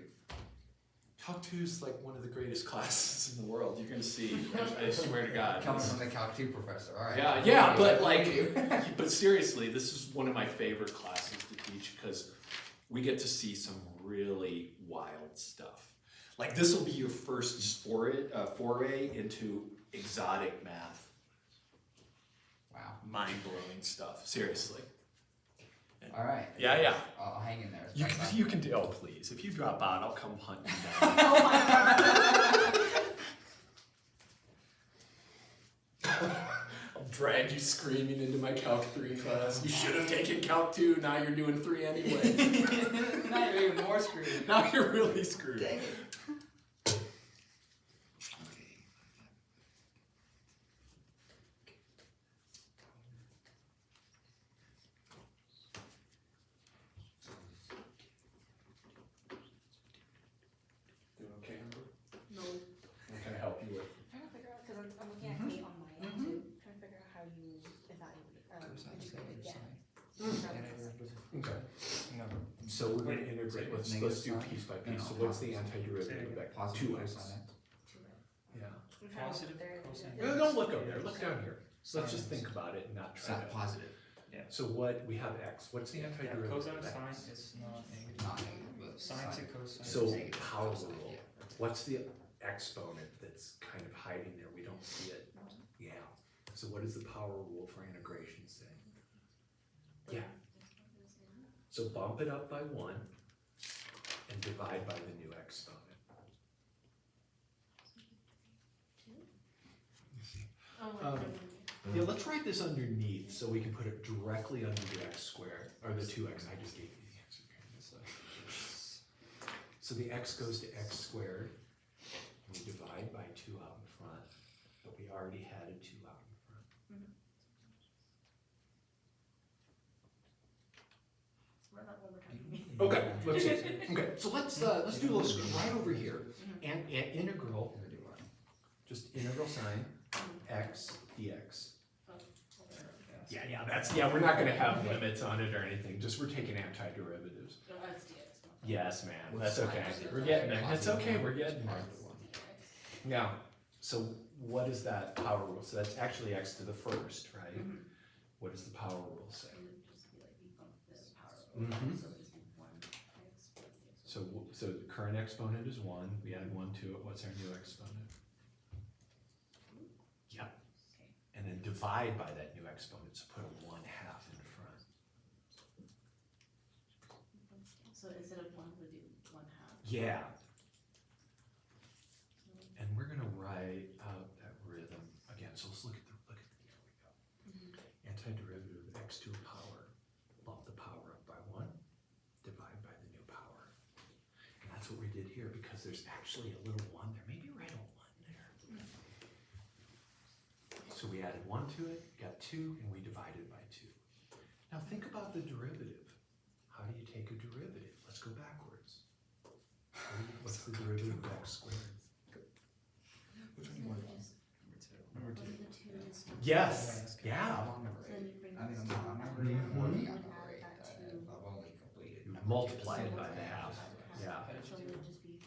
Calc 2 is like one of the greatest classes in the world. You're gonna see, I swear to God. Coming from the Calc 2 professor, alright. Yeah, but Thank like, you. but seriously, this is one of my favorite classes to teach because we get to see some really wild stuff. Like this will be your first foray into exotic math. Wow. Mind-blowing stuff, seriously. Alright. Yeah. I'll hang in there. You can do, oh please, if you drop out, I'll come hunt you down. Oh my god. I'll drag you screaming into my Calc 3 class. You should have taken Calc 2, now you're doing 3 anyway. Now you're even more screwed. Now you're really screwed. Dang it. Doing okay, Amber? No. What can I help you with? Trying to figure out, because I'm looking at 8 on my end too, trying to figure out how you evaluate, integrate again. Okay. No. So we're gonna Wait, integrate, with let's do negative piece by sign? piece. No, So what's the positive sign. antiderivative of that? Positive 2x. cosine. Yeah. I'm trying to Positive there- cosine. No, don't look up there, look down here. So let's just think about it and not try Sine to. positive. So what, we have x, what's the Yeah, antiderivative cosine of sine x? is not negative. Not negative, but Sine to cosine. So is negative. power Cosine, rule, yeah. what's the exponent that's kind of hiding there, we don't see it? Yeah, so what does the power rule for integration say? Yeah. So bump it up by 1 and divide by the new exponent. Oh, Yeah, let's write this underneath so we can put it directly under the x squared, or the 2x, I just gave you the answer. So the x goes to x squared, we divide by 2 out in front, but we already had a 2 out in front. Run that one more time for me. Okay, let's see. Okay, so let's do those right over here. And integral, just integral sign, x dx. Yeah, we're not gonna have limits on it or anything, just we're taking antiderivatives. No, that's DX. Yes, man, that's okay. We're getting there. It's okay, we're getting there. Now, so what is that power rule? So that's actually x to the first, right? What does the power rule say? Mhm. So the current exponent is 1, we add 1 to it, what's our new exponent? Yep. And and then divide by that new exponent, so put a 1/2 in front. So instead of one, we'll do 1/2. Yeah. And we're gonna write out that rhythm again, so let's look at here we go. Antiderivative of x to a power, bump the power up by 1, divide by the new power. And that's what we did here, because there's actually a little 1 there, maybe write a 1 there. So we added 1 to it, got 2, and we divided by 2. Now think about the derivative. How do you take a derivative? Let's go backwards. What's the derivative of x squared? Which one do you want? Number two. Yes, yeah. I'm on number So then eight. you bring I mean, this I'm to not on number one, eight, I'm working on and number add eight. that to- I've only completed. You number multiply two. it by the half, yeah. So it would just be.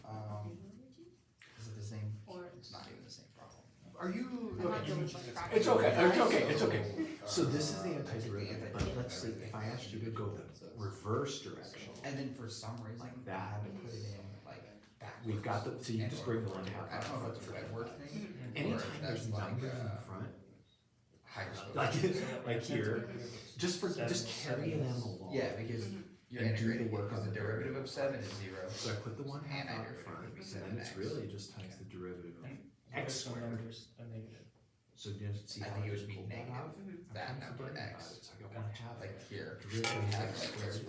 Is it the same? Or- It's not even the same problem. Are you? I'm not okay. doing like fractions. It's okay, it's okay, it's okay. So this is the antiderivative, but let's see, if I asked you to go the reverse direction, And then for some reason, Like I that. had to put it in like backwards. we've got the, so you And just or bring the 1/2 I don't know up. if it's a Redword thing. or if Anytime that's there's like, numbers in front, higher like, speed. like here, just carry them along. Yeah, because you're And do the integrating work because on the the derivative of 7 is 0. So I put the 1/2 And out I in front, would be and then it's 7x. really just times the derivative of And x some squared. numbers a negative. So you see I how think it I would just be pulled that negative, out? that I'm number forgetting x. about it, so I got 1/2 Like here, Derivative we of have x like, squared.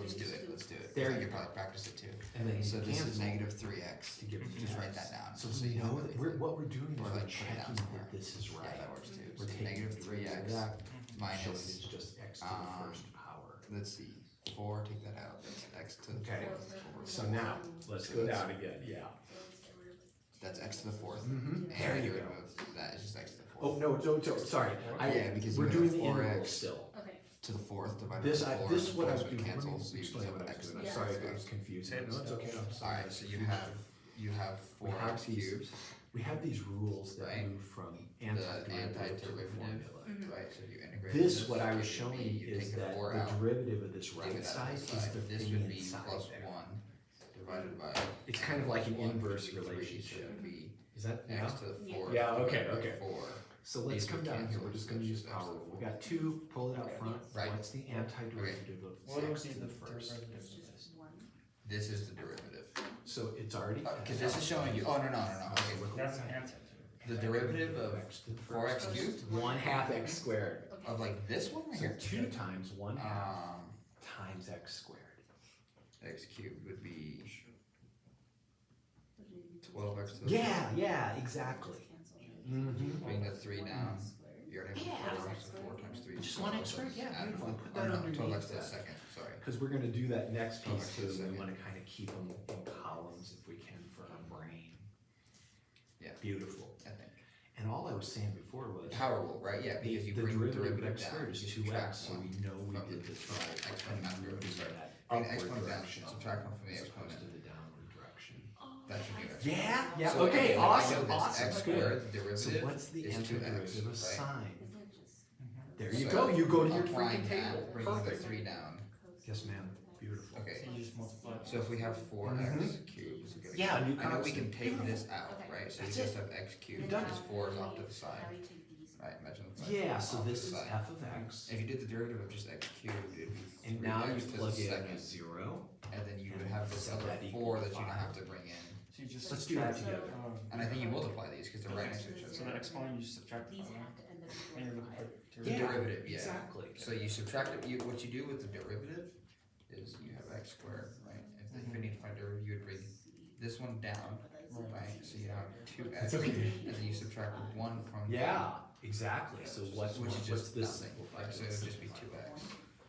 let's do it. There I you could go. probably practice it too. And then So you this is cancel negative 3x. to give Just write that down. So just we you know what that it we're, is. what we're doing is Or we're like put it checking down that somewhere. this is Yeah, right. that works too. We're So taking negative the derivative 3x of that, showing minus, it's just x to the first power. let's see, 4, take that out, that's x to the Okay. 4th. So now, let's go down again, yeah. That's x to the 4th. Mhm. And There the you go. derivative of that is just x to the 4th. Oh, no, sorry, Yeah, because we're you doing have the integral 4x still. Okay. to the 4th divided This, by 4. this is what I was would doing, let cancel, me so you just explain have what I was x to doing, the I'm sorry if it fourth. was confusing, no, it's okay, I'm sorry. Alright, so you have We 4x these- cubed, We have these rules that Right. move from the antiderivative to the antiderivative, formula. right, so you integrate This, what I was gives you showing you is take the that 4 the out, derivative of this take right it out side of is the the side. This thing would be inside plus there. 1 divided by. It's kind of like an plus 1 inverse would be 3, relationship. So it would be Is that, yeah? x to the 4th. Yeah, okay, divided by okay. 4. So let's These come would down here, cancel, we're just so gonna it's use just x to power. the We 4th. got 2, pull it out front, Right. what's the antiderivative of What x would to be the the first? derivative It's of this? just 1. This is the derivative. So it's already. Cause this is showing you, oh, no, okay, look. That's an antiderivative. The derivative of X to the 4x first. cubed 1/2 x squared. Okay. of like this one right So here. 2 times 1/2 Um, times x squared. x cubed would be So do you- 12x to the Yeah, exactly. Just cancel. Mm-hmm. Bring the 3 down. Squared. You already Yeah. have 4x, so 4 times 3 is Just 12. 1x squared, yeah, Add beautiful. one. Put Oh, that no, underneath 12x to the that. second, sorry. Because we're gonna do that next Oh, piece that's too, the and we second. wanna kinda keep them in columns if we can for our brain. Yeah. Beautiful. I think. And all I was saying before was. Power rule, right, yeah, because you the bring the derivative of derivative x down, squared is you 2x, subtract so we 1 know we from did the this right. exponent, not Moving derivative, sorry. that Bring the upward exponent down, direction subtract 1 from the as opposed exponent. to the downward direction. That should be it. Yeah, So okay, I know awesome, this, awesome, x good. squared, the So derivative what's the is 2x, antiderivative of right? sine? Isn't it just? There you So go, you go to your applying freaking that, table, bringing the perfect. 3 down. Yes, ma'am, beautiful. Okay, So you just multiply. so if we have 4x cubed, so Yeah, new I know we can constant. take this Beautiful. out, Okay. right, so we That's just it. have x cubed, You've done minus it. 4 is off to the Now side, we take these. right, imagine the side. Yeah, so off to this the is side. f of x, If you did the derivative of just x cubed, it'd be and now you 3x to the plug in a second, 0. and then you would and have this set other that equal 4 to that you don't 5. have to bring in, So you just Let's do that subtract, together. and I think you multiply these, cause they're right next to each So other. the exponent, you just subtract These by one, have to end up and you're equal looking to for 5. The Yeah, derivative, yeah. exactly. So you subtract it, what you do with the derivative is you have x squared, right? If you need to find derivative, you would bring this one down, right? So you have 2x, It's okay. and then you subtract 1 from. Yeah, exactly, so what's, Which is what's just this nothing, simplified? right? So it would just be 2x.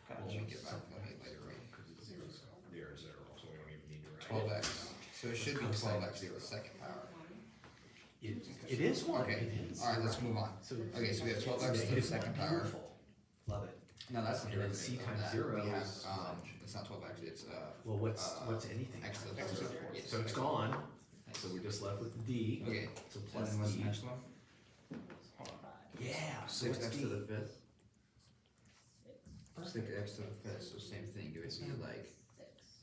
Gotcha. We'll get back, let me later, right? They're 0, so we don't even need to write 12x, so it should be 12x to the second power. It is 1, Okay, it is. alright, let's move on. So Okay, so we have 12x to the negative second 1, power. beautiful. Love it. No, that's the And then derivative c of times that. 0 We have, is it's not 12x, it's, Well, what's anything? x to the times fourth. 0? Yes. So it's gone, so we're just left with d, okay, so and plus then what's the d. next one? Yeah, so what's 6x d? to the 5th. 6x to the 5th, so same thing, do it be like,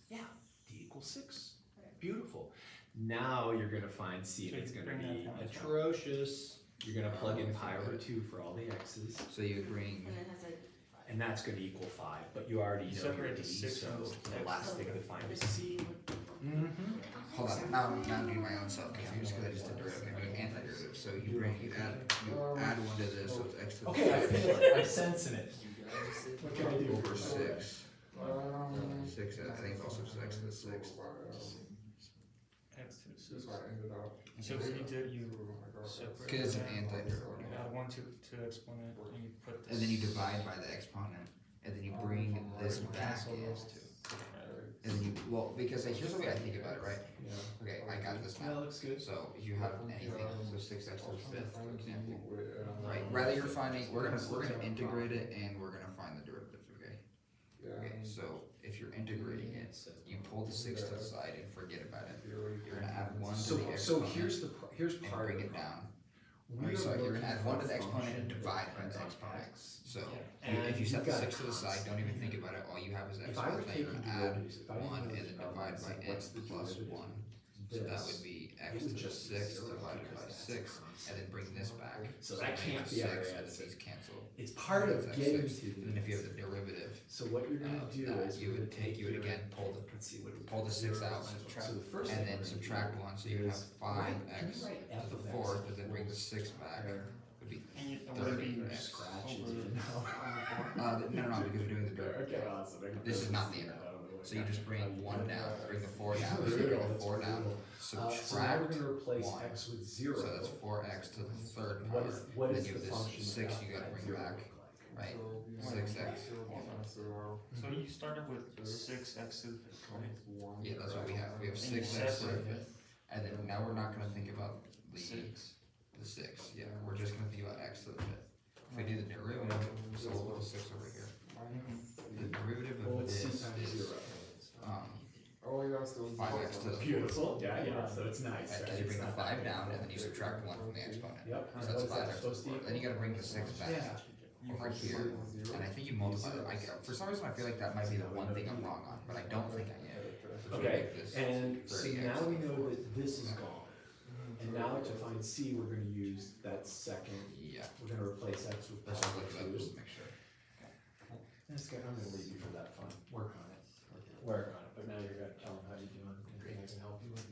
Yeah, d equals 6. Beautiful. Now you're gonna find c, and So it's you gonna bring that be down as well. atrocious. You're gonna plug in pi over 2 for all the x's, So you would bring, And then it has a, and that's gonna equal 5, but you already know your Separate d, the six so from the the x. last thing to find is the c. C would. hold on, now I'm doing my own self confused because I just did derivative, I'm doing antiderivative. So you add one to this, so it's x to the Okay, I sixth feel it, I'm sensing it. What can I do? over 6. Um, 6, I think it's also just x to the sixth. X to the That's six. why I ended up. So what you do, you separate. Because it's an that, antiderivative. you add 1 to exponent, and you put this. And then you divide by the exponent, and then you bring this back Cancel in. those two. And then you, well, because like, here's the way I think about it, right? Yeah. Okay, I got this That now. looks good. So if you have anything, so 6x to the fifth, for example. Right, Right. rather you're finding, we're gonna integrate it and we're gonna find the derivative, okay? Okay, so if you're integrating it, you pull the 6 to the side and forget about it. You're gonna add 1 to So, the so exponent here's and part of bring it. it down. We Right, so are you're gonna looking add for 1 to a the exponent and function divide by that the depends on exponent. x. So And if you set the you've got 6 to the side, don't even think about it, all you have is If I were exponent, now you're taking gonna add derivatives, if I didn't 1 know and then this problem, divide I'd by say, n what's the plus derivative 1. of So that this? would be It x would to the just be 6 zero divided because by that's 6, the constant. and then bring this back. So that can't be our 6, and then answer. these cancel. It's part of That's getting six. to And then if you have this. the derivative, So what you're gonna do that is you we're would gonna take, you would your- again pull the, let's see, what do we pull the got? 6 Zero out, minus one. So the first and thing then we're gonna subtract do 1, so you would have is- 5x Can you write to f the of x fourth, and then bring the equals 6 back. there? Would be And you, would it be 30x. Scratch it, over, you know? No, because we're doing the derivative. Okay, awesome. I can This is not the see end. that. I don't know what So you just bring how you 1 do down, that. bring the 4 down, so you Brutal, bring the that's 4 down, brutal. So now subtract we're gonna replace 1. x with 0. So that's 4x to the third What power. is, what Then is you the have this function 6 of you gotta that bring 0 back, look like? right? So, 6x. so you started with 6x to the fifth, right? Yeah, that's what we have. We have And you 6x to the separate fifth. And then now we're not gonna think about the 6. 6, yeah, we're just gonna think about x to the fifth. If we do the derivative, so we'll put the 6 over here. The derivative Well, of it's this c times is, 0. Oh, yeah, still. 5x to the Beautiful, yeah, so it's nice, right? because you bring It's the not 5 that down, and then big. you subtract 1 from the exponent. Yep, So and that's what's that 5x to the supposed to fourth. Then you gotta bring the 6 back Yeah. over here, and I think you multiply it. For some reason, I feel like that might be the one thing I'm wrong on, but I don't think I am. So Okay, this and see, 30x now to we the know fourth. that this is gone. And now to find c, we're gonna use that second, Yeah, we're gonna replace x with let's just look it up just 2. to make sure. That's good, I'm gonna leave you for that fun, work on it, but now you're gonna tell them how you're doing, anything I can help you with?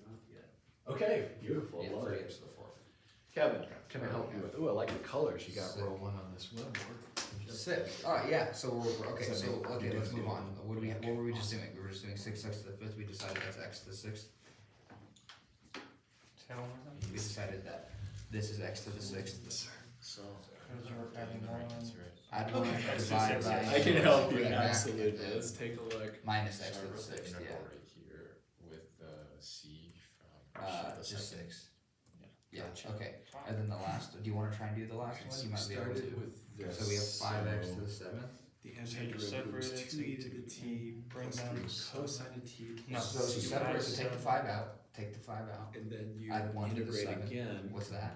Okay, beautiful, Yeah, love 30x it. to the fourth. Kevin, can I help you with, ooh, I like the colors you got rolling on this webboard. Sick. Oh yeah. So we're okay. So So you okay, let's did move do on. it. What were we just doing? We were just doing 6x to the fifth. We decided that's x to the sixth. Tell me, We decided that this is x to the sixth. So. because you're adding 1. Add 1, Okay. divide by. I can help you, bring it back, absolutely, and then let's take a look. minus x So to I the wrote the sixth. interval Yeah. right here with the C from. Just 6. Yeah. Gotcha. Okay. And then the last. Do you want to try and do the last one? You might be able Started to. with this. So we have 5x to the seventh. The So you antiderivative separate was it, 2 e to the t bring plus down 3 the cosine of t. No. So you you separate. add So take the 5 out. Take the 5 out. And then you Add 1 to the integrate 7th. again. What's that?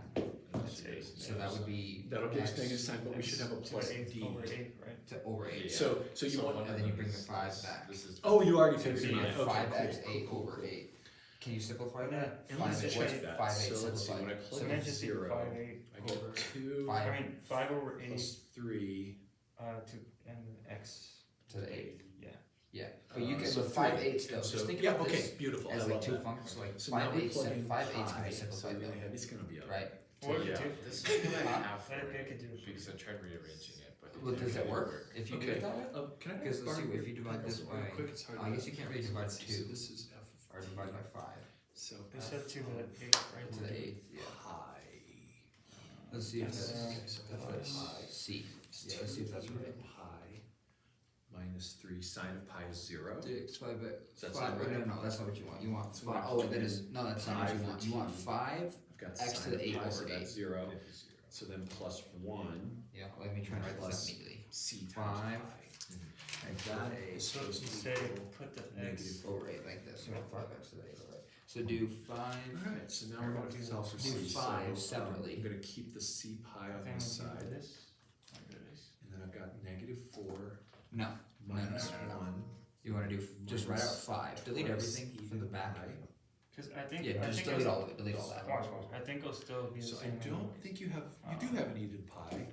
That's 8. So that would be. That'll give us x negative sign, but we should have a So plus 8 d. over 8, right? to over 8. Yeah. So you So want, one and of then you them bring the is 5 this- back. This is. oh, you already So figured you it get out, okay, 5x cool, 8 cool, over cool. 8. Can you simplify that? And let's 5 check what's that. 5 8 So let's see, when I simplified? plug So in then just do 0, 5, 8 I get over, 2 Five. I mean, 5 over 8, plus 3. to, and then x. To the 8. Yeah. Yeah. But you can, So with 5 3. 8s though, And just so- think yeah, about okay, this beautiful, I as love like two that. functions, like So now 5 we 8s plug and in 5 8s can pi, be so simplified we're though, gonna have, it's gonna be up. right? Or you Yeah, do, this is what I Huh? have for I it, could do it. because I tried rearranging it, but. Well, does didn't it really work? If you do Okay, it that way? can I Because let's see, borrow if you divide this pencil real by- quick? It's hard I to- guess you can't really divide So 2. this is f Or divide by 5. So They f said to the of 8, right? To the 8th, yeah. pi. Let's see if Yes, that's okay, so f of plus pi. C. is Yeah, let's see if that's 2 right. pi minus 3 sine of pi is 0. 6 5 That's 5. not right. No, that's not what you want. You want That's what 5. I Oh, plug that in. is no, that's not what you want. You want 5. I've got X to sine the of 8 pi, over so 8. that's 0. So then plus 1 Yeah, let me try and write this Plus up neatly. c times 5. pi. And that is So supposed you to say, equal put the negative x, Over 8 like this. You want 5x to the 8 over 8. So do 5. Alright, so now Or we're what gonna do solve for do c. five So, separately. I'm gonna keep the c pi on then this we do side. this, like this. And then I've got negative 4 No. minus no. 1. You want to do just write out Minus 5. Delete plus everything e from the to back. pi. Cause I think. Yeah, I just think delete it'll- all that. Watch, I think it'll still be the So I same. don't think you have, you do have an e to the pi.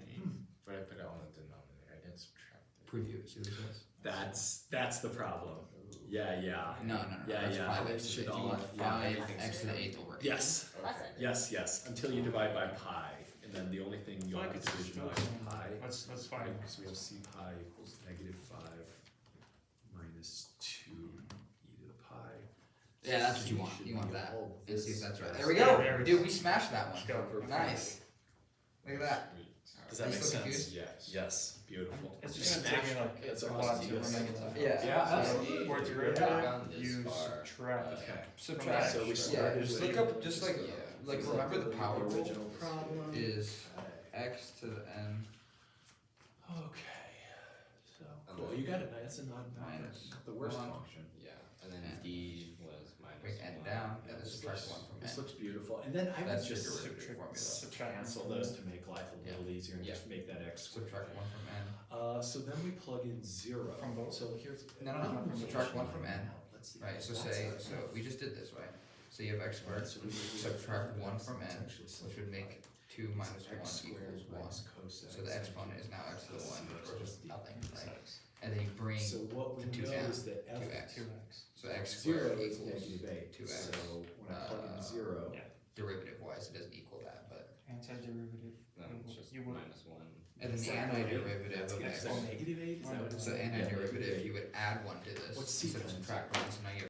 But I put it on the denominator, I didn't subtract it. Preview, see what it says? That's the problem. Yeah, yeah. No, Yeah, that's yeah. five It x to should the all- eighth, yeah, five everything's x to the eighth will work. Yes, Lesson. yes, until you divide by pi, and then the only thing I you'll feel like have it's to do is still divide by pi. That's fine. Because we have c pi equals negative 5 minus 2 e to the pi. Yeah, that's what you C want, should you want be that. all Let's see if this. that's right. Yes. There we There go, we dude, go. we smashed that one. Over pi. Nice. Look at that. Does that Are you make still sense? confused? Yes. Yes, beautiful. It's just gonna take me like It's a a while to tedious. remember that. Yeah. Yeah, So absolutely. for Down derivative, this you far. subtract. Okay. Subtract. So we Yeah, started just with- look up, just like, Yeah. like remember the power rule original problem is x to the n Okay, so, And cool, then- you got it, that's a not minus not the worst one. function. Yeah, and then Yeah. D was minus Bring n 1. down, Yeah, and then this subtract looks- one from This n. looks beautiful, and then I would That's just your derivative formula. Subtract. cancel those to make life a little easier and Yeah. just make that x squared. Subtract one from n. So then we plug in 0. From both? So here's. No, subtract one from n. Let's see. Right, so That's say, it. so we just did this, right? So you have x squared, So we subtract one from n, It's actually which would make two minus one x squared equals one. minus cos So the x. exponent is now x to the one, or just nothing, right? X. And then you bring, So what we the two know down, is that f 2x. 2x. so x 0 squared is equals negative 8. 2x. So when I plug in 0, Yeah. derivative wise, it doesn't equal that, but. Antiderivative. Then it's just You would. minus 1. And then the Exactly. antiderivative That's of good. x. So negative 8 is that what So Yeah, antiderivative, negative you would add one to this, What's instead of secant? subtract one, so now you have